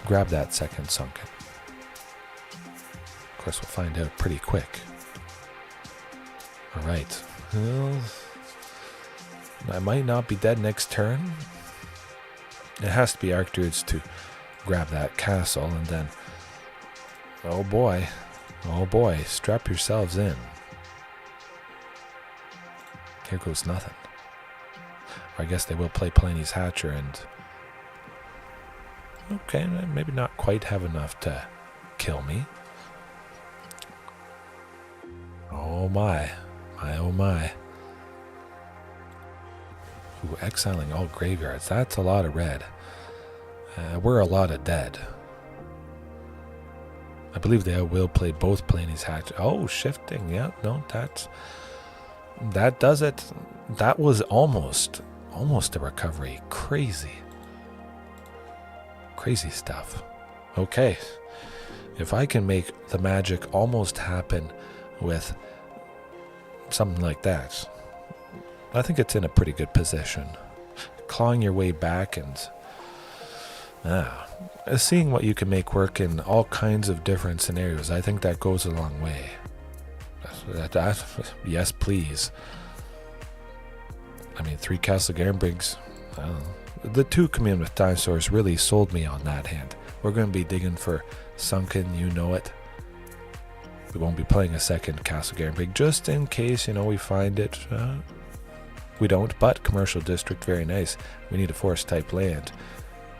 grab that second Sunken. Of course, we'll find out pretty quick. Alright. Well, I might not be dead next turn. It has to be Archdruids to grab that castle, and then oh boy, strap yourselves in. Here goes nothing. Or I guess they will play Palani's Hatcher and okay, maybe not quite have enough to kill me. Oh my. Ooh, exiling all graveyards. That's a lot of red. We're a lot of dead. I believe they will play both Palani's Hatcher. Oh, shifting. Yeah, no, that does it. That was almost a recovery. Crazy stuff. Okay. If I can make the magic almost happen with something like that, I think it's in a pretty good position. Clawing your way back and seeing what you can make work in all kinds of different scenarios, I think that goes a long way. Yes, please. I mean, 3 Castle Garenbrigs. The 2 Commune with Dinosaurs really sold me on that hand. We're going to be digging for Sunken, you know it. We won't be playing a second Castle Garenbrig just in case, we find it. We don't, but Commercial District, very nice. We need a forest type land.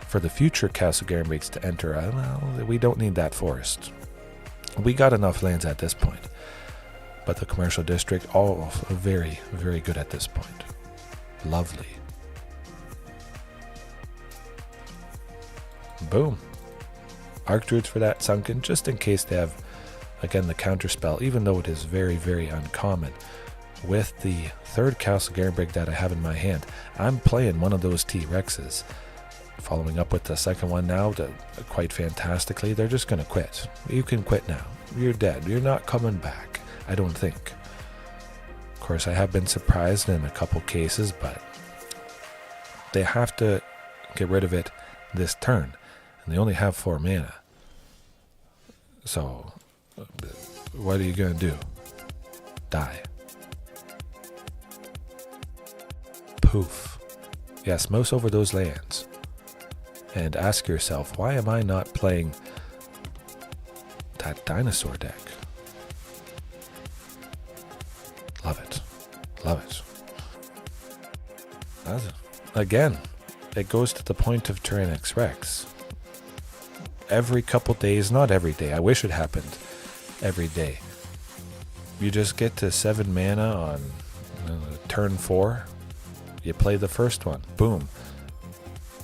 For the future Castle Garenbrigs to enter, well, we don't need that forest. We got enough lands at this point. But the Commercial District, all very, very good at this point. Lovely. Boom. Archdruids for that Sunken, just in case they have, again, the counterspell, even though it is very, very uncommon. With the 3rd Castle Garenbrig that I have in my hand, I'm playing one of those T-Rexes. Following up with the second one now, quite fantastically, they're just going to quit. You can quit now. You're dead. You're not coming back, I don't think. Of course, I have been surprised in a couple cases, but they have to get rid of it this turn. And they only have 4 mana. So, what are you going to do? Die. Poof. Yes, mouse over those lands. And ask yourself, why am I not playing that dinosaur deck? Love it. Love it. Again, it goes to the point of Tyrranax Rex. Every couple days, not every day, I wish it happened every day. You just get to 7 mana on turn 4. You play the first one. Boom.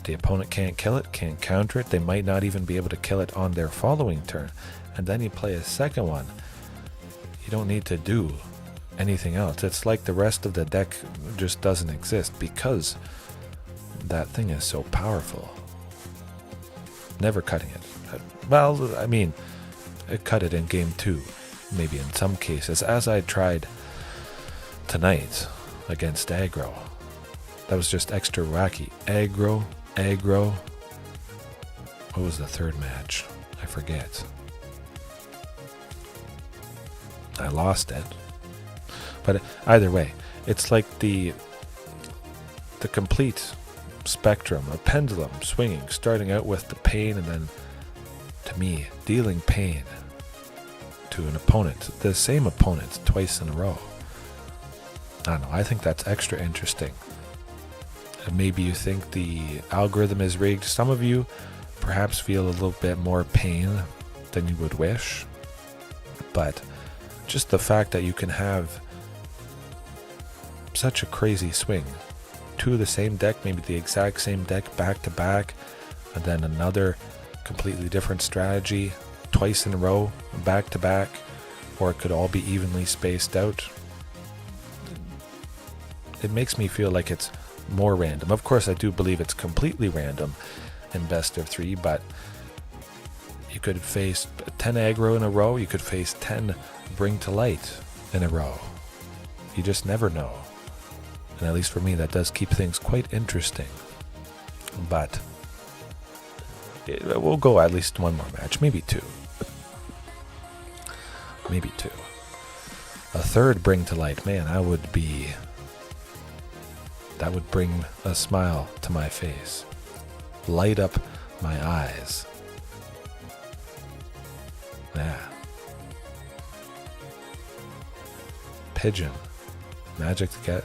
The opponent can't kill it, can't counter it. They might not even be able to kill it on their following turn. And then you play a second one. You don't need to do anything else. It's like the rest of the deck just doesn't exist because that thing is so powerful. Never cutting it. Well, I mean, it cut it in game 2, maybe in some cases, as I tried tonight against Aggro. That was just extra wacky. Aggro. What was the 3rd match? I forget. I lost it. But either way, it's like the complete spectrum, a pendulum swinging, starting out with the pain and then, to me, dealing pain to an opponent, the same opponent, twice in a row. I don't know, I think that's extra interesting. Maybe you think the algorithm is rigged. Some of you perhaps feel a little bit more pain than you would wish. But just the fact that you can have such a crazy swing. 2 of the same deck, maybe the exact same deck back to back, and then another completely different strategy twice in a row, back to back, or it could all be evenly spaced out. It makes me feel like it's more random. Of course, I do believe it's completely random in best of 3, but you could face 10 aggro in a row, you could face 10 bring to light in a row. You just never know. And at least for me, that does keep things quite interesting. But we'll go at least 1 more match, maybe 2. Maybe 2. A 3rd bring to light, man, that would bring a smile to my face. Light up my eyes. Yeah. Pigeon. Magic to get.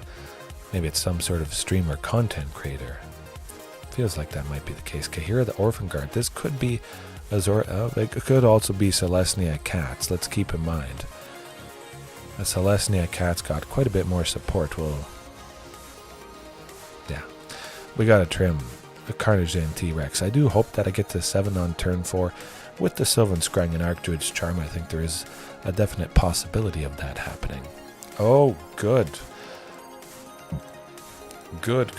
Maybe it's some sort of streamer content creator. Feels like that might be the case. Kahira the Orphan Guard. This could be it could also be Selesnya Cats. Let's keep in mind. The Selesnya Cats got quite a bit more support. We gotta trim the Carnage Rex. I do hope that I get to 7 on turn 4 with the Sylvan Scrying and Archdruid's Charm. I think there is a definite possibility of that happening. Oh, good. Good.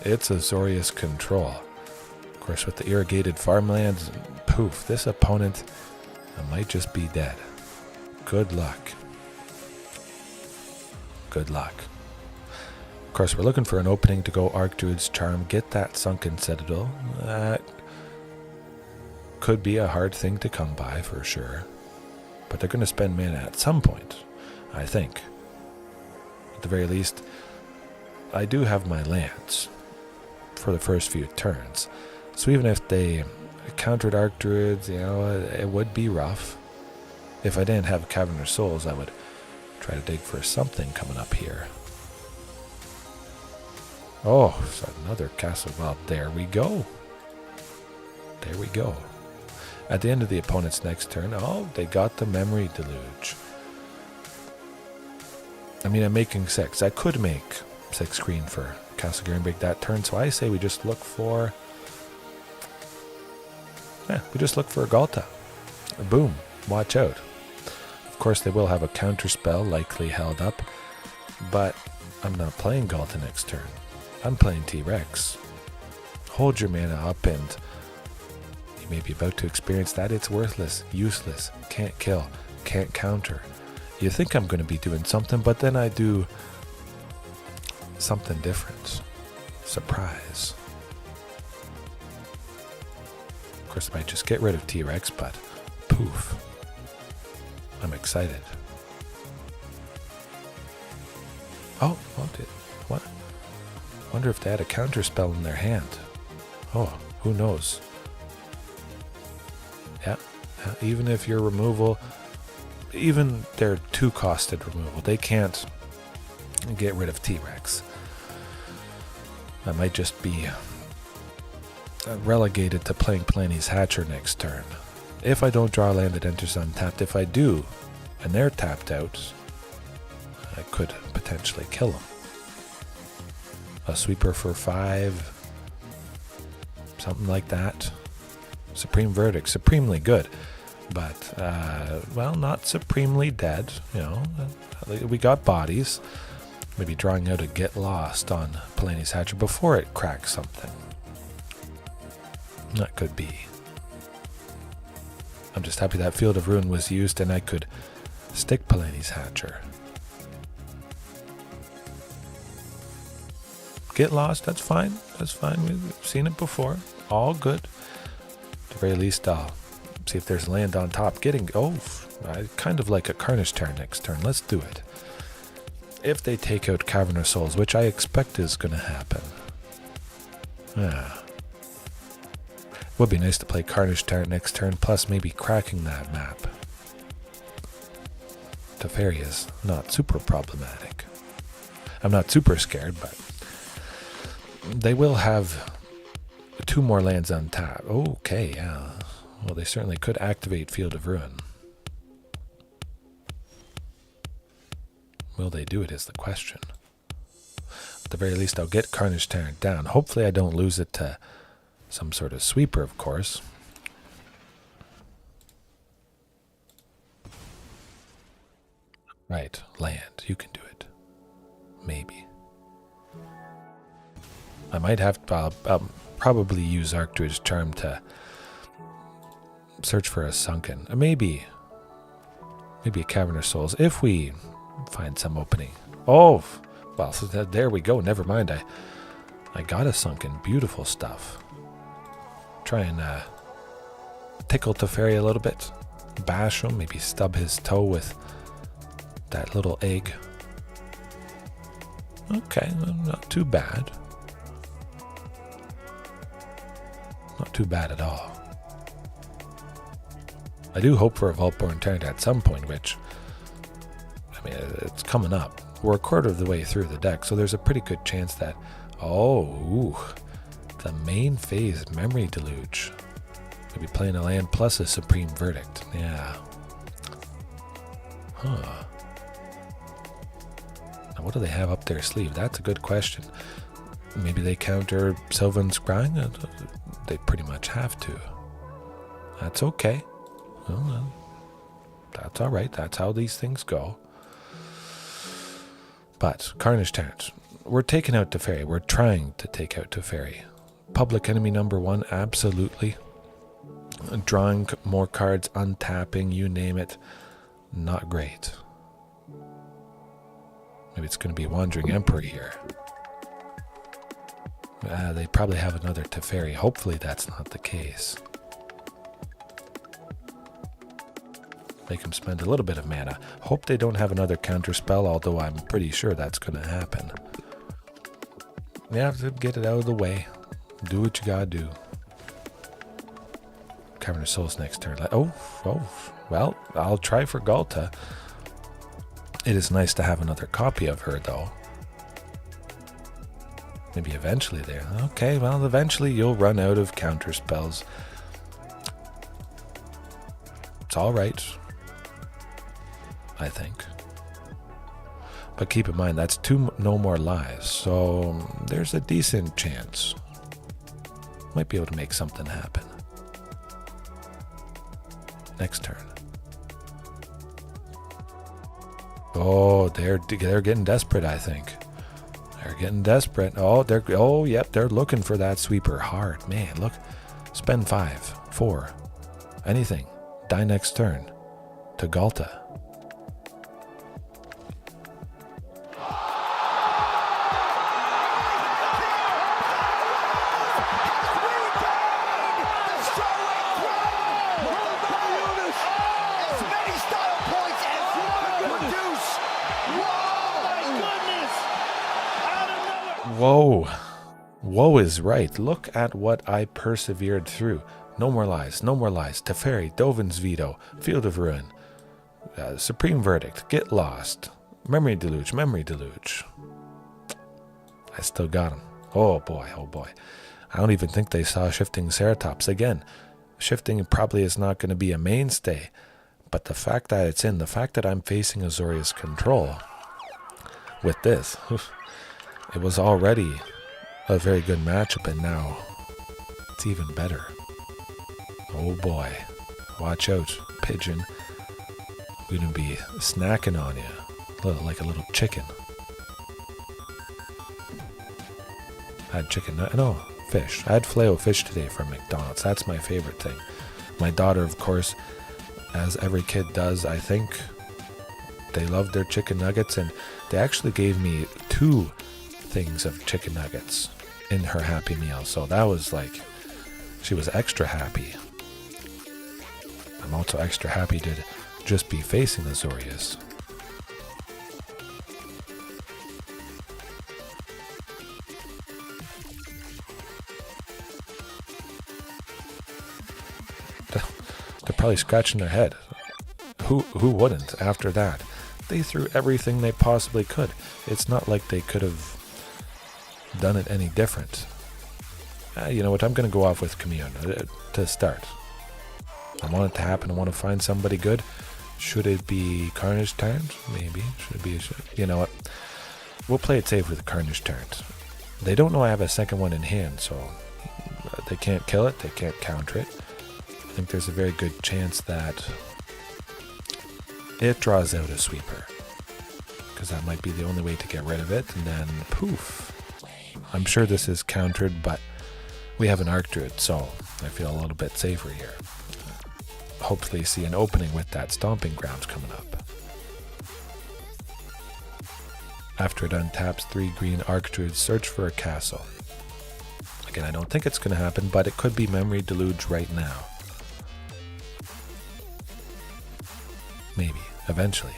It's Azorius Control. Of course, with the irrigated farmlands, poof, this opponent might just be dead. Good luck. Of course, we're looking for an opening to go Archdruid's Charm, get that Sunken Citadel. That could be a hard thing to come by for sure. But they're going to spend mana at some point, I think. At the very least, I do have my lands for the first few turns. So even if they countered Archdruids, you know, it would be rough. If I didn't have Cavern of Souls, I would try to dig for something coming up here. Oh, so another castle. Well, there we go. There we go. At the end of the opponent's next turn, oh, they got the Memory Deluge. I mean, I'm making 6. I could make 6 green for Castle Garenbrig that turn, so I say we just look for... Yeah, we just look for a Ghalta. Boom. Watch out. Of course, they will have a counter spell likely held up, but I'm not playing Ghalta next turn. I'm playing T-Rex. Hold your mana up, and you may be about to experience that. It's worthless, useless, can't kill, can't counter. You think I'm going to be doing something, but then I do something different. Surprise. Of course, I might just get rid of T-Rex, but poof. I'm excited. Oh, what? Wonder if they had a counter spell in their hand. Oh, who knows? Yeah, even if your removal, even their 2-costed removal, they can't get rid of T-Rex. I might just be relegated to playing Palani's Hatcher next turn. If I don't draw a land that enters untapped, if I do, and they're tapped out, I could potentially kill them. A sweeper for 5, something like that. Supreme Verdict, supremely good, but, well, not supremely dead, you know. We got bodies. Maybe drawing out a Get Lost on Palani's Hatcher before it cracks something. That could be. I'm just happy that Field of Ruin was used and I could stick Palani's Hatcher. Get Lost, that's fine. That's fine. We've seen it before. All good. At the very least, I'll see if there's land on top. I kind of like a Carnage Tyrant next turn. Let's do it. If they take out Cavern of Souls, which I expect is going to happen. Yeah. Would be nice to play Carnage Tyrant next turn, plus maybe cracking that map. Teferi is not super problematic. I'm not super scared, but they will have 2 more lands untapped. Okay, yeah. Well, they certainly could activate Field of Ruin. Will they do it is the question. At the very least, I'll get Carnage Tyrant down. Hopefully I don't lose it to some sort of sweeper, of course. Right, land. You can do it. Maybe. I might have to... I'll probably use Archdruid's Charm to search for a Sunken. Maybe a Cavern of Souls, if we find some opening. Oh, well, so there we go. Never mind. I got a Sunken. Beautiful stuff. Try and tickle Teferi a little bit. Bash him. Maybe stub his toe with that little egg. Okay, not too bad. Not too bad at all. I do hope for a Vaultborn Tyrant at some point, which, I mean, it's coming up. We're a quarter of the way through the deck, so there's a pretty good chance that, the main phase Memory Deluge. Maybe playing a land plus a Supreme Verdict. Yeah. Huh. Now, what do they have up their sleeve? That's a good question. Maybe they counter Sylvan Scrying? They pretty much have to. That's okay. Well, that's alright. That's how these things go. But, Carnage Tyrant. We're taking out Teferi. We're trying to take out Teferi. Public enemy number 1, absolutely. Drawing more cards, untapping, you name it. Not great. Maybe it's going to be Wandering Emperor here. They probably have another Teferi. Hopefully that's not the case. Make them spend a little bit of mana. Hope they don't have another counter spell, although I'm pretty sure that's going to happen. You have to get it out of the way. Do what you gotta do. Cavern of Souls next turn. Oh, well, I'll try for Ghalta. It is nice to have another copy of her, though. Maybe eventually there. Okay, well, eventually you'll run out of counter spells. It's alright, I think. But keep in mind, that's 2 no more lives, so there's a decent chance. Might be able to make something happen. Next turn. Oh, they're getting desperate, I think. They're getting desperate. Yep, they're looking for that sweeper hard. Man, look. Spend 5, 4, anything. Die next turn to Ghalta. Whoa. Whoa is right. Look at what I persevered through. No more lies. No more lies. Teferi, Dovin's Veto, Field of Ruin, Supreme Verdict, Get Lost, Memory Deluge, Memory Deluge. I still got him. Oh boy, oh boy. I don't even think they saw Shifting Ceratops. Again, Shifting probably is not going to be a mainstay, but the fact that it's in, the fact that I'm facing Azorius Control with this, it was already a very good matchup, and now it's even better. Oh boy, watch out, Pigeon. I'm gonna be snacking on you, like a little chicken. I had chicken, no, fish. I had filet-o-fish today from McDonald's. That's my favorite thing. My daughter, of course, as every kid does, I think, they love their chicken nuggets, and they actually gave me 2 things of chicken nuggets in her Happy Meal. So that was like, she was extra happy. I'm also extra happy to just be facing Azorius. They're probably scratching their head. Who wouldn't after that? They threw everything they possibly could. It's not like they could have done it any different. You know what? I'm going to go off with Commune to start. I want it to happen. I want to find somebody good. Should it be Carnage Tyrant? Maybe. Should it be? You know what? We'll play it safe with Carnage Tyrant. They don't know I have a second one in hand, so they can't kill it. They can't counter it. I think there's a very good chance that it draws out a sweeper, because that might be the only way to get rid of it, and then poof. I'm sure this is countered, but we have an Archdruid, so I feel a little bit safer here. Hopefully see an opening with that Stomping Ground coming up. After it untaps 3 green Archdruids, search for a castle. Again, I don't think it's going to happen, but it could be Memory Deluge right now. Maybe, eventually.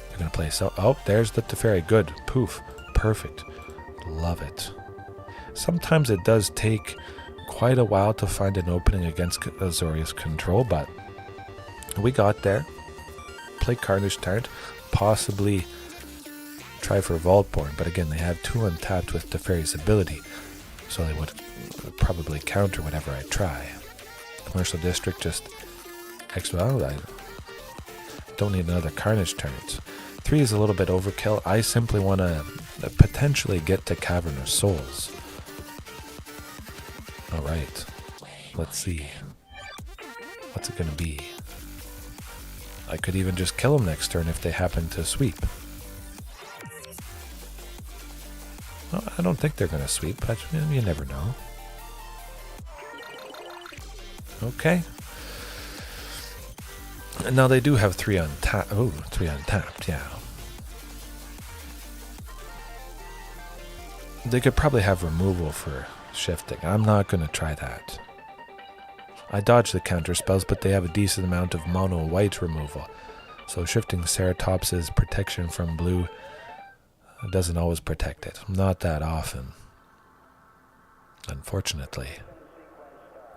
They're going to play oh, there's the Teferi. Good. Poof. Perfect. Love it. Sometimes it does take quite a while to find an opening against Azorius Control, but we got there. Play Carnage Tyrant, possibly try for Vaultborn, but again, they have 2 untapped with Teferi's ability, so they would probably counter whenever I try. Commercial District just well, I don't need another Carnage Tyrant. 3 is a little bit overkill. I simply want to potentially get to Cavern of Souls. Alright, let's see. What's it going to be? I could even just kill him next turn if they happen to sweep. Well, I don't think they're going to sweep, but you never know. Okay. And now they do have 3 untapped. Oh, 3 untapped, yeah. They could probably have removal for shifting. I'm not going to try that. I dodge the counter spells, but they have a decent amount of mono white removal. So Shifting Ceratops' protection from blue doesn't always protect it. Not that often. unfortunately.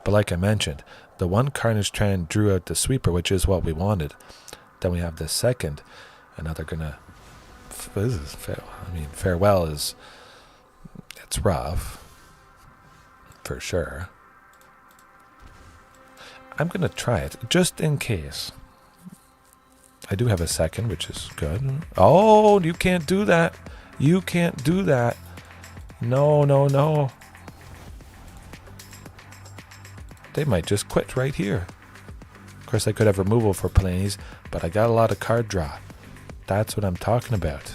But like I mentioned, the one Carnage Tyrant drew out the sweeper, which is what we wanted. Then we have the second, and now they're gonna. This is farewell is. It's rough, for sure. I'm gonna try it just in case. I do have a second, which is good. Oh, you can't do that. You can't do that. No, no, no. They might just quit right here. Of course, I could have removal for Palani's, but I got a lot of card draw. That's what I'm talking about.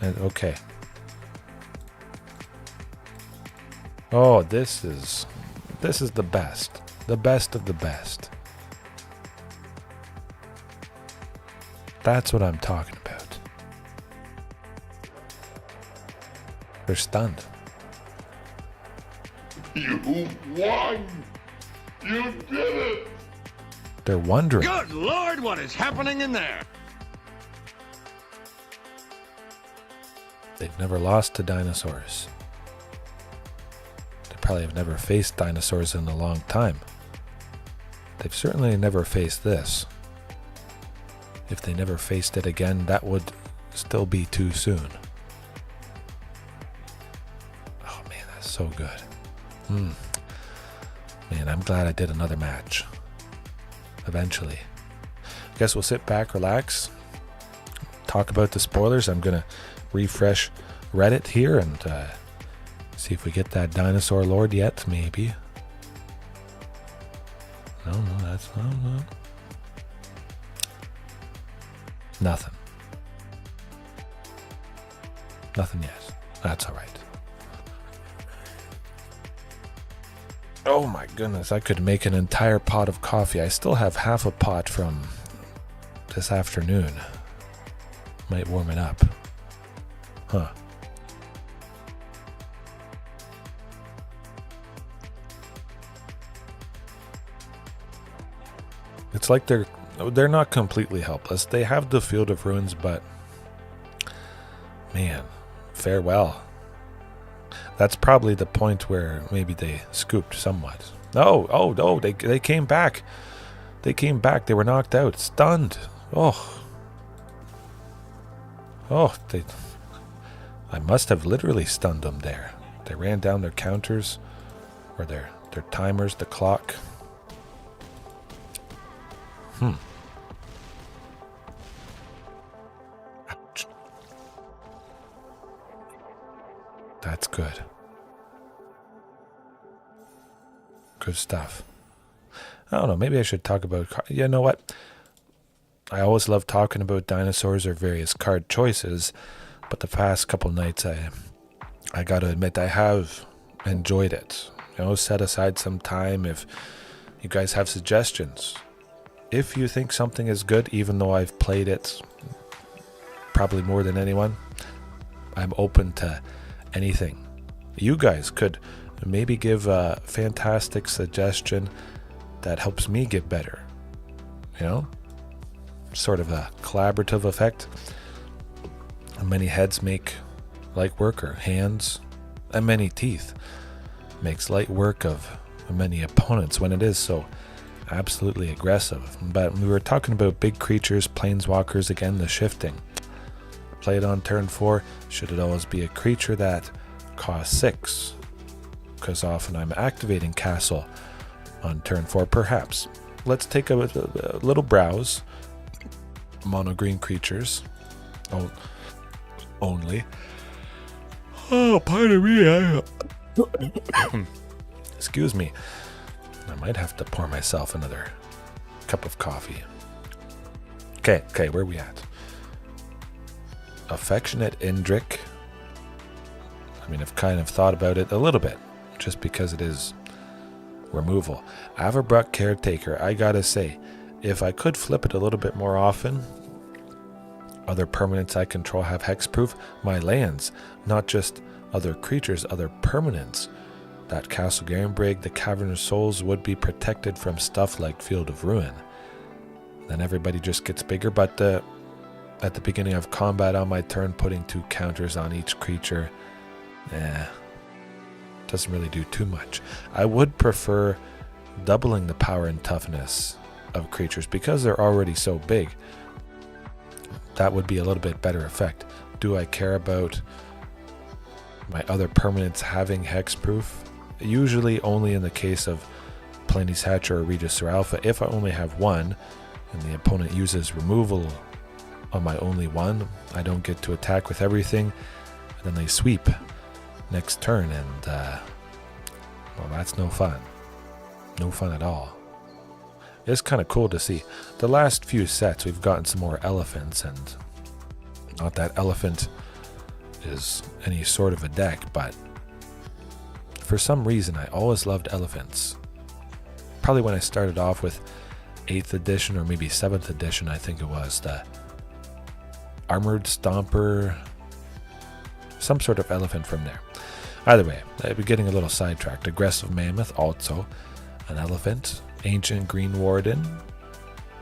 And okay. Oh, this is the best. The best of the best. That's what I'm talking about. They're stunned. You won! You did it! They're wondering. Good Lord, what is happening in there? They've never lost to dinosaurs. They probably have never faced dinosaurs in a long time. They've certainly never faced this. If they never faced it again, that would still be too soon. Oh man, that's so good. Man, I'm glad I did another match. Eventually. I guess we'll sit back, relax, talk about the spoilers. I'm going to refresh Reddit here and see if we get that dinosaur lord yet, maybe. No, that's no. Nothing. Nothing yet. That's all right. Oh my goodness, I could make an entire pot of coffee. I still have half a pot from this afternoon. Might warm it up. Huh. It's like they're not completely helpless. They have the Field of Ruins, but man, farewell. That's probably the point where maybe they scooped somewhat. No, they came back. They came back. They were knocked out, stunned. I must have literally stunned them there. They ran down their counters or their timers, the clock. Ouch. That's good. Good stuff. I don't know, maybe I should talk about... You know what? I always love talking about dinosaurs or various card choices, but the past couple nights I gotta admit I have enjoyed it. You know, set aside some time if you guys have suggestions. If you think something is good, even though I've played it probably more than anyone, I'm open to anything. You guys could maybe give a fantastic suggestion that helps me get better. You know? Sort of a collaborative effect. Many heads make light work, or hands and many teeth makes light work of many opponents when it is so absolutely aggressive. But we were talking about big creatures, planeswalkers, again, the shifting. Play it on turn 4. Should it always be a creature that costs 6? Because often I'm activating Castle on turn 4, perhaps. Let's take a little browse. Mono green creatures. Only. Oh, pardon me. Excuse me. I might have to pour myself another cup of coffee. Okay, where are we at? Affectionate Indrik. I mean, I've kind of thought about it a little bit, just because it is removal. Averbruck Caretaker, I gotta say, if I could flip it a little bit more often, other permanents I control have hexproof. My lands, not just other creatures, other permanents. That Castle Garenbrig, the Cavern of Souls would be protected from stuff like Field of Ruin. Then everybody just gets bigger, but at the beginning of combat on my turn, putting 2 counters on each creature, Doesn't really do too much. I would prefer doubling the power and toughness of creatures because they're already so big. That would be a little bit better effect. Do I care about my other permanents having hexproof? Usually only in the case of Palani's Hatcher or Regisaur Alpha. If I only have one and the opponent uses removal on my only one, I don't get to attack with everything, and then they sweep next turn, and well, that's no fun. No fun at all. It's kind of cool to see. The last few sets we've gotten some more elephants, and not that elephant is any sort of a deck, but for some reason I always loved elephants. Probably when I started off with 8th edition or maybe 7th edition, I think it was, the Armored Stomper, some sort of elephant from there. Either way, I'd be getting a little sidetracked. Aggressive Mammoth, also an elephant. Ancient Green Warden.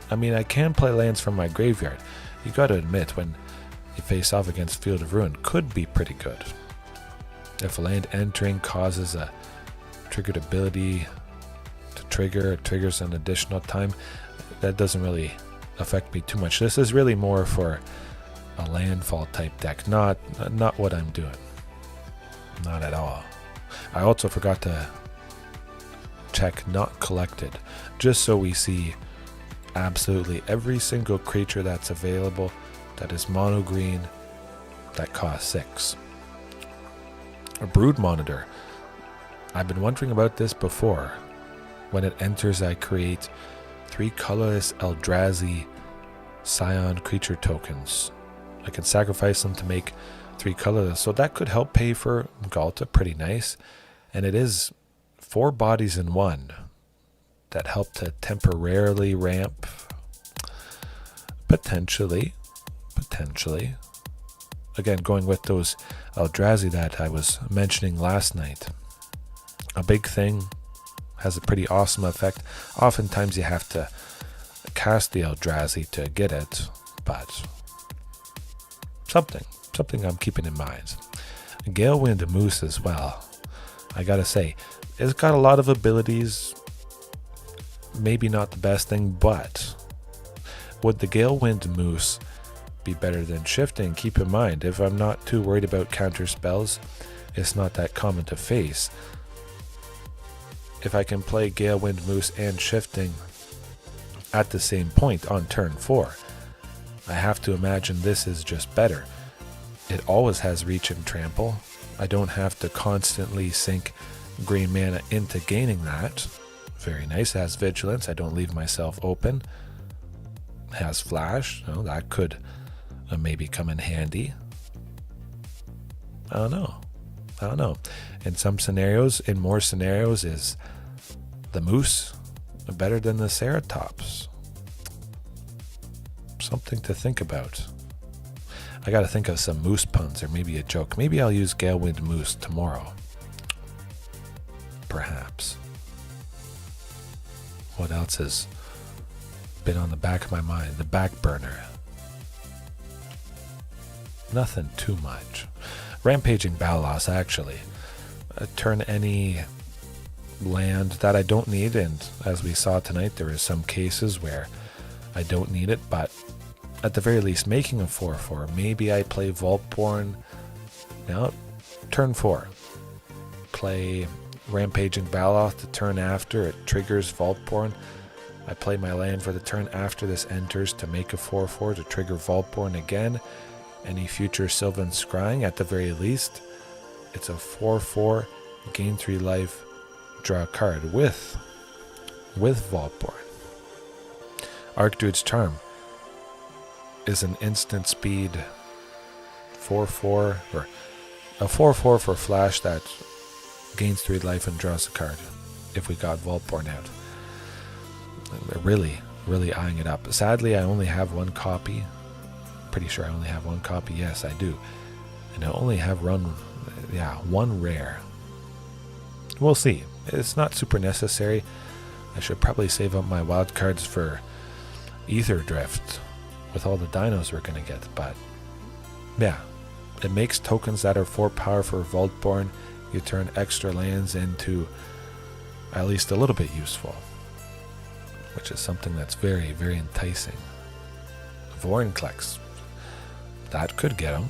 I mean, I can play lands from my graveyard. You got to admit, when you face off against Field of Ruin, could be pretty good. If a land entering causes a triggered ability to trigger, it triggers an additional time, that doesn't really affect me too much. This is really more for a landfall type deck, not what I'm doing. Not at all. I also forgot to check not collected, just so we see absolutely every single creature that's available that is mono green that costs 6. A Brood Monitor. I've been wondering about this before. When it enters, I create 3 colorless Eldrazi Scion creature tokens. I can sacrifice them to make 3 colorless, so that could help pay for Ghalta. Pretty nice. And it is 4 bodies in 1 that help to temporarily ramp. Potentially. Again, going with those Eldrazi that I was mentioning last night. A big thing, has a pretty awesome effect. Oftentimes you have to cast the Eldrazi to get it, but something I'm keeping in mind. Galewind Moose as well. I gotta say, it's got a lot of abilities. Maybe not the best thing, but would the Galewind Moose be better than Shifting? Keep in mind, if I'm not too worried about counter spells, it's not that common to face. If I can play Galewind Moose and Shifting at the same point on turn 4, I have to imagine this is just better. It always has reach and trample. I don't have to constantly sink green mana into gaining that. Very nice. It has vigilance. I don't leave myself open. It has flash. Oh, that could maybe come in handy. I don't know. In some scenarios, in more scenarios, is the Moose better than the Ceratops? Something to think about. I gotta think of some Moose puns or maybe a joke. Maybe I'll use Galewind Moose tomorrow. Perhaps. What else has been on the back of my mind? The back burner. Nothing too much. Rampaging Balos, actually. Turn any land that I don't need, and as we saw tonight, there is some cases where I don't need it, but at the very least, making a 4/4. Maybe I play Vaultborn. Now, turn 4. Play Rampaging Balos the turn after. It triggers Vaultborn. I play my land for the turn after this enters to make a 4/4 to trigger Vaultborn again. Any future Sylvan Scrying, at the very least, it's a 4/4, gain 3 life, draw a card with Vaultborn. Archdruid's Charm is an instant speed 4/4, or a 4/4 for flash that gains 3 life and draws a card if we got Vaultborn out. They're really eyeing it up. Sadly, I only have 1 copy. Pretty sure I only have 1 copy. Yes, I do. And I only have one rare. We'll see. It's not super necessary. I should probably save up my wild cards for Aetherdrift with all the dinos we're going to get. But yeah, it makes tokens that are 4 power for Vaultborn you turn extra lands into at least a little bit useful, which is something that's very, very enticing. Vorinclex, that could get him.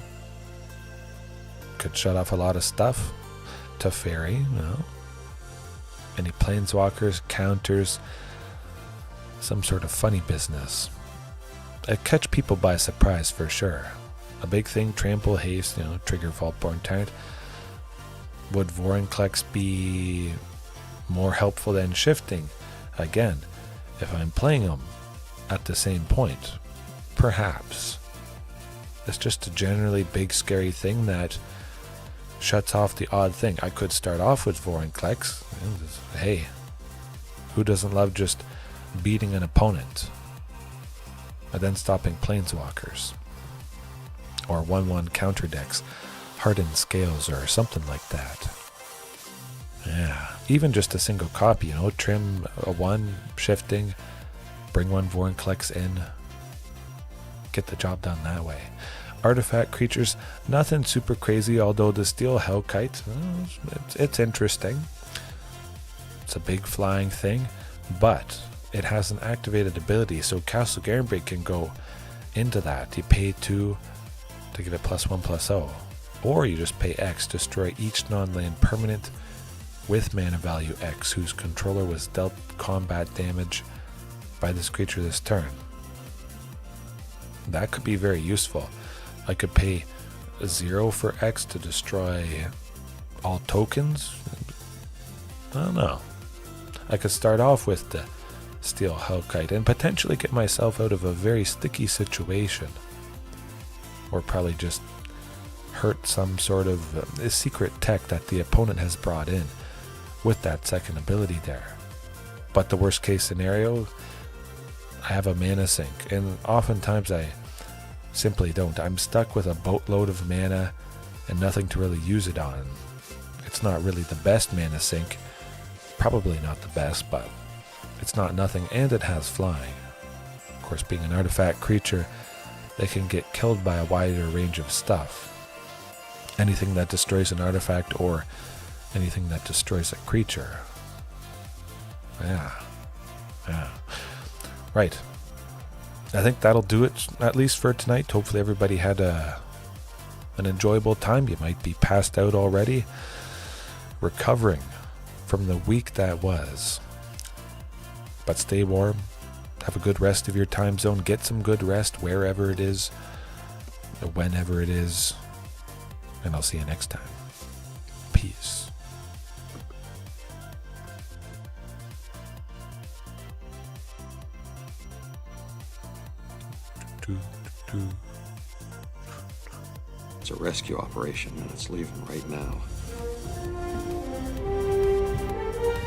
Could shut off a lot of stuff. Teferi, any planeswalkers, counters, some sort of funny business. It'd catch people by surprise for sure. A big thing, trample, haste, trigger Vaultborn Tyrant. Would Vorinclex be more helpful than shifting? Again, if I'm playing them at the same point, perhaps. It's just a generally big scary thing that shuts off the odd thing. I could start off with Vorinclex. Hey, who doesn't love just beating an opponent and then stopping planeswalkers? Or 1/1 counter decks, hardened scales or something like that. Yeah, even just a single copy, trim a 1, shifting, bring 1 Vorinclex in, get the job done that way. Artifact creatures, nothing super crazy, although the Steel Hellkite, it's interesting. It's a big flying thing, but it has an activated ability, so Castle Garenbrig can go into that. You pay 2 to get a +1/+0, or you just pay X, destroy each non-land permanent with mana value X whose controller was dealt combat damage by this creature this turn. That could be very useful. I could pay 0 for X to destroy all tokens. I don't know. I could start off with the Steel Hellkite and potentially get myself out of a very sticky situation. Or probably just hurt some sort of secret tech that the opponent has brought in with that second ability there. But the worst case scenario, I have a mana sink, and oftentimes I simply don't. I'm stuck with a boatload of mana and nothing to really use it on. It's not really the best mana sink, probably not the best, but it's not nothing, and it has flying. Of course, being an artifact creature, they can get killed by a wider range of stuff. Anything that destroys an artifact or anything that destroys a creature. Yeah. Right. I think that'll do it, at least for tonight. Hopefully everybody had an enjoyable time. You might be passed out already, recovering from the week that was. But stay warm. Have a good rest of your time zone. Get some good rest wherever it is, whenever it is. And I'll see you next time. Peace. It's a rescue operation and it's leaving right now.